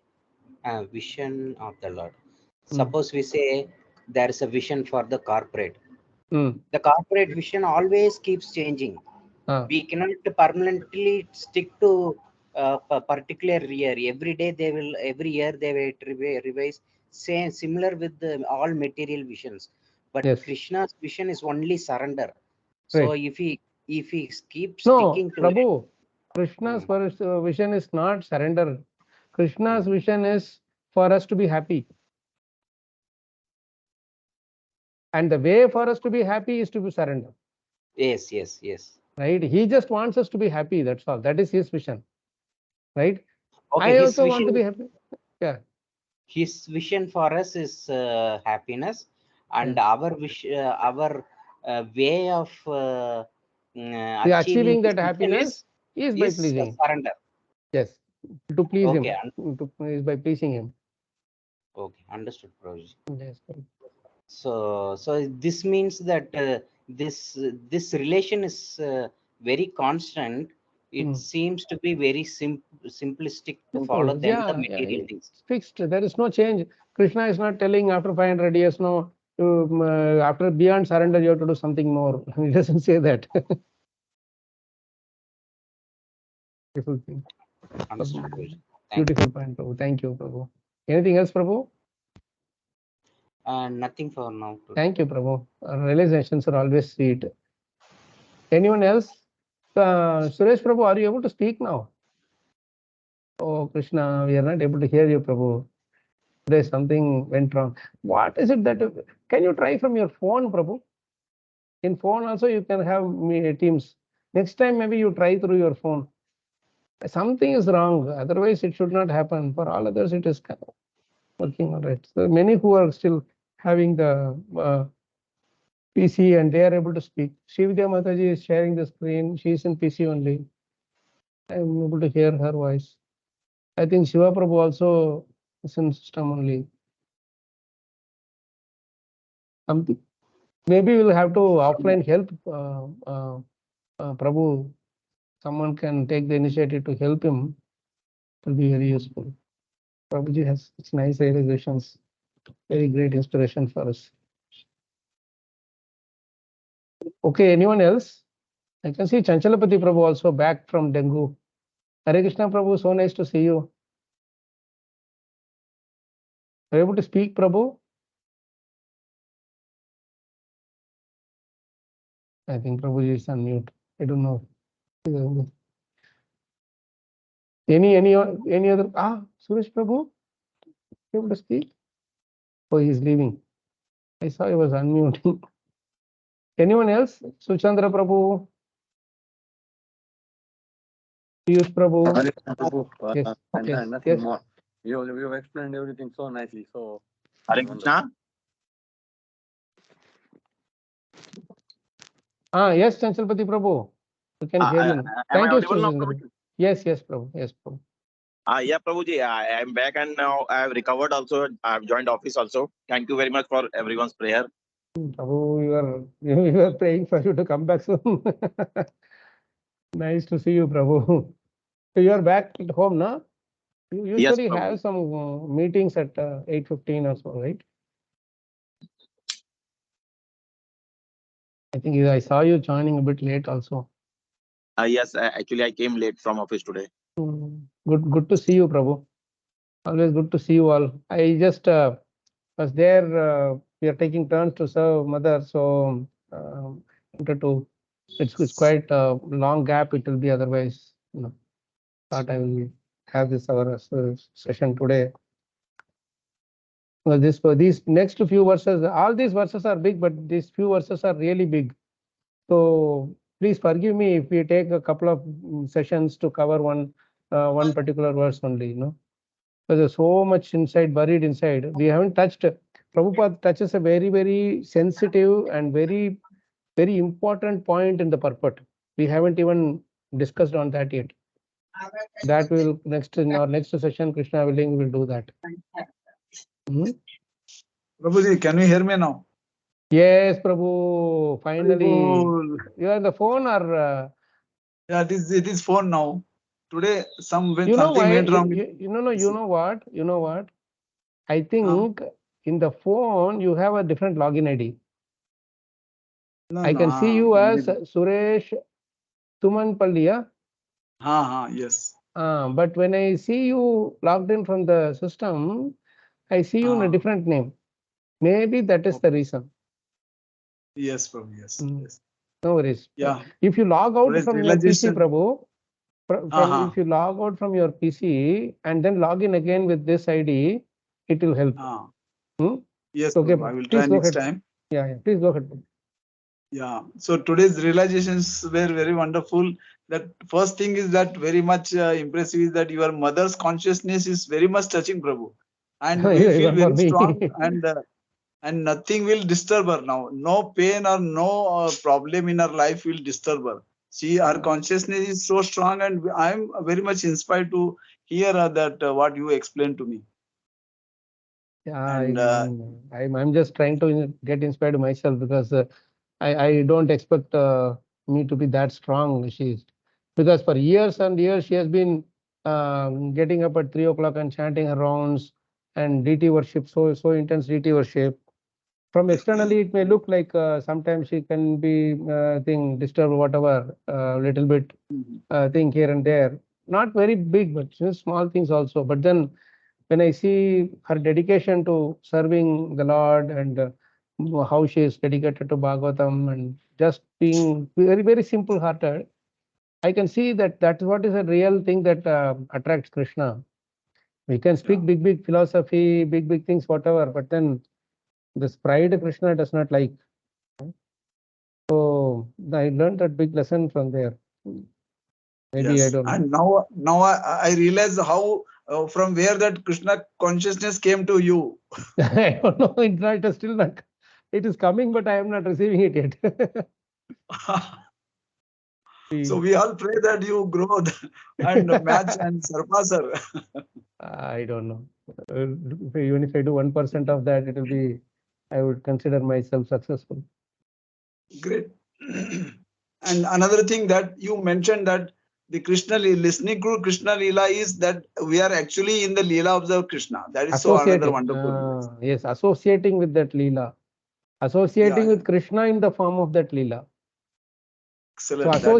vision of the Lord. Suppose we say there is a vision for the corporate. The corporate vision always keeps changing. We cannot permanently stick to a particular year. Every year they will revise. Same similar with all material visions. But Krishna's vision is only surrender. So if he keeps sticking to Prabhu, Krishna's vision is not surrender. Krishna's vision is for us to be happy. And the way for us to be happy is to be surrender. Yes. Right? He just wants us to be happy. That's all. That is his vision. Right? Okay, I also want to be happy. Yeah. His vision for us is happiness, and our wish, our way of achieving that happiness is by pleasing surrender. Yes, to please him. Is by pleasing him. Okay, understood, Prabhuji. Yes. So this means that this relation is very constant. It seems to be very simplistic to follow than the material things. Fixed. There is no change. Krishna is not telling after 500 years, no, after beyond surrender, you have to do something more. He doesn't say that. Beautiful thing. Understood, Prabhuji. Beautiful point, Prabhu. Thank you, Prabhu. Anything else, Prabhu? Nothing for now. Thank you, Prabhu. Realizations are always sweet. Anyone else? Suresh Prabhu, are you able to speak now? Oh, Krishna, we are not able to hear you, Prabhu. Today something went wrong. What is it that... Can you try from your phone, Prabhu? In phone also you can have Teams. Next time maybe you try through your phone. Something is wrong. Otherwise it should not happen. For all others it is working all right. So many who are still having the PC and they are able to speak. Shivya Mataji is sharing the screen. She is in PC only. I am able to hear her voice. I think Shiva Prabhu also is in system only. Something. Maybe we'll have to offline help Prabhu. Someone can take the initiative to help him. It will be very useful. Prabhuji has such nice realizations. Very great inspiration for us. Okay, anyone else? I can see Chanchalapati Prabhu also back from dengue. Hare Krishna Prabhu, so nice to see you. Are you able to speak, Prabhu? I think Prabhuji is on mute. I don't know. Any other? Suresh Prabhu, you able to speak? Oh, he's leaving. I saw he was unmuting. Anyone else? Suchandra Prabhu, Piyush Prabhu. Hare Krishna Prabhu. Yes, yes, Nothing yes. more. You explained everything so nicely. So Hare Krishna. Yes, Chanchalpati Prabhu. You can hear you. Am Thank I you, audible now, Suchandra. Prabhuji? Yes, yes, Prabhu. Yes, Prabhu. Yeah, Prabhuji, I am back and now I have recovered also. I have joined office also. Thank you very much for everyone's prayer. Prabhu, you are praying for you to come back soon. Nice to see you, Prabhu. So you are back at home now? You usually Yes, have some meetings at 8:15 or so, right? I think I saw you joining a bit late also. yes, actually I came late from office today. Good to see you, Prabhu. Always good to see you all. I just was there. We are taking turns to serve mother, so wanted to. It's quite a long gap. It will be otherwise. Thought I will have this our session today. Well, these next few verses, all these verses are big, but these few verses are really big. So please forgive me if we take a couple of sessions to cover one particular verse only. Because there's so much inside, buried inside. We haven't touched. Prabhupada touches a very, very sensitive and very, very important point in the purport. We haven't even discussed on that yet. That will in our next session, Krishna willing, we will do that. Prabhuji, can you hear me now? Yes, Prabhu. Finally, Prabhu. you are on the phone or? Yeah, it is phone now. Today, You know something why? went wrong. You know what? You know what? I think in the phone you have a different login ID. I can see you as Suresh Tumanpalli. Yes. But when I see you logged in from the system, I see you in a different name. Maybe that is the reason. Yes, Prabhu. Yes. Yes. No worries. Yeah. If you log out from your PC, Prabhu, if you log out from your PC and then log in again with this ID, it will help. Yes, okay, Prabhu, I will try next time. Yeah, please go ahead. Yeah. So today's realizations were very wonderful. That first thing is that very much impressive is that your mother's consciousness is very much touching, Prabhu, and we feel very strong and nothing will disturb her now. No pain or no problem in her life will disturb her. Her consciousness is so strong, and I am very much inspired to hear that what you explained to me. Yeah, I'm just trying to get inspired myself because I don't expect me to be that strong. Because for years and years she has been getting up at 3 o'clock and chanting her rounds and DT worship, so intense DT worship. From externally, it may look like sometimes she can be disturbed, whatever, little bit thing here and there. Not very big, but just small things also. But then when I see her dedication to serving the Lord and how she is dedicated to Bhagavatam and just being very, very simple hearted, I can see that that's what is a real thing that attracts Krishna. We can speak big philosophy, big things, whatever, but then this pride Krishna does not like. So I learned that big lesson from there. Maybe I don't know. And now I realize how from where that Krishna consciousness came to you. I don't know. It is still not. It is coming, but I am not receiving it yet. So we all pray that you grow and match and surpass her. I don't know. Even if I do 1% of that, it will be. I would consider myself successful. Great. And another thing that you mentioned that the Krishna listening to Krishna Leela is that we are actually in the Leela of the Krishna. That is so another wonderful. Yes, associating with that Leela. Associating with Krishna in the form of that Leela. Excellent. So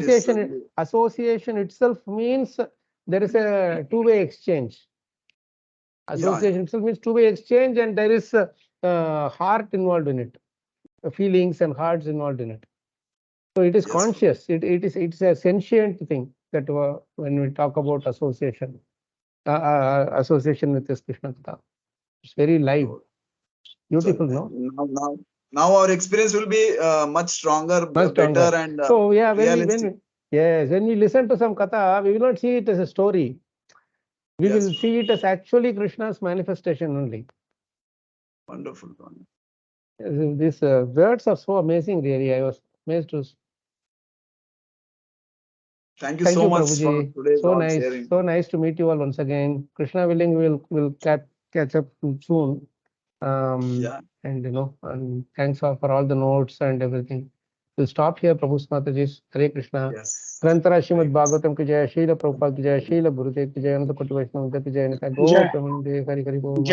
association itself means there is a two-way exchange. Association itself means two-way exchange, and there is heart involved in it, feelings and hearts involved in it. So it is conscious. It's a sentient thing that when we talk about association, association with this Krishna Katha, it's very live, beautiful. No. Now our experience will be much stronger, better, and so yeah, realistic. when we listen to some Katha, we will not see it as a story. We will see it as actually Krishna's manifestation only. Wonderful. These words are so amazing, really. I was amazed to. Thank you so much Prabhuji. for today's so nice, sharing. So nice to meet you all once again. Krishna willing, we'll catch up soon. And and thanks for all the notes and everything. We'll stop here, Prabhu Mataji. Hare Krishna. Grantara Srimad Bhagavatam ki jai, Srila Prabhupada ki jai, Srila Gurudev ki jai, Ananta Koti Vaishnava ki jai, Nitya Gaur Premanande, Hari Hari Bol,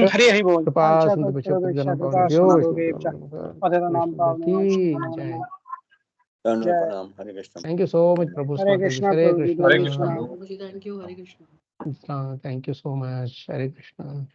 Hari Bol. Kripa Sindhu Bishop Janam Pavan ki jai. Thank you so much, Prabhu Mataji. Hare Krishna. Thank you. Hare Krishna. Thank you so much. Hare Krishna.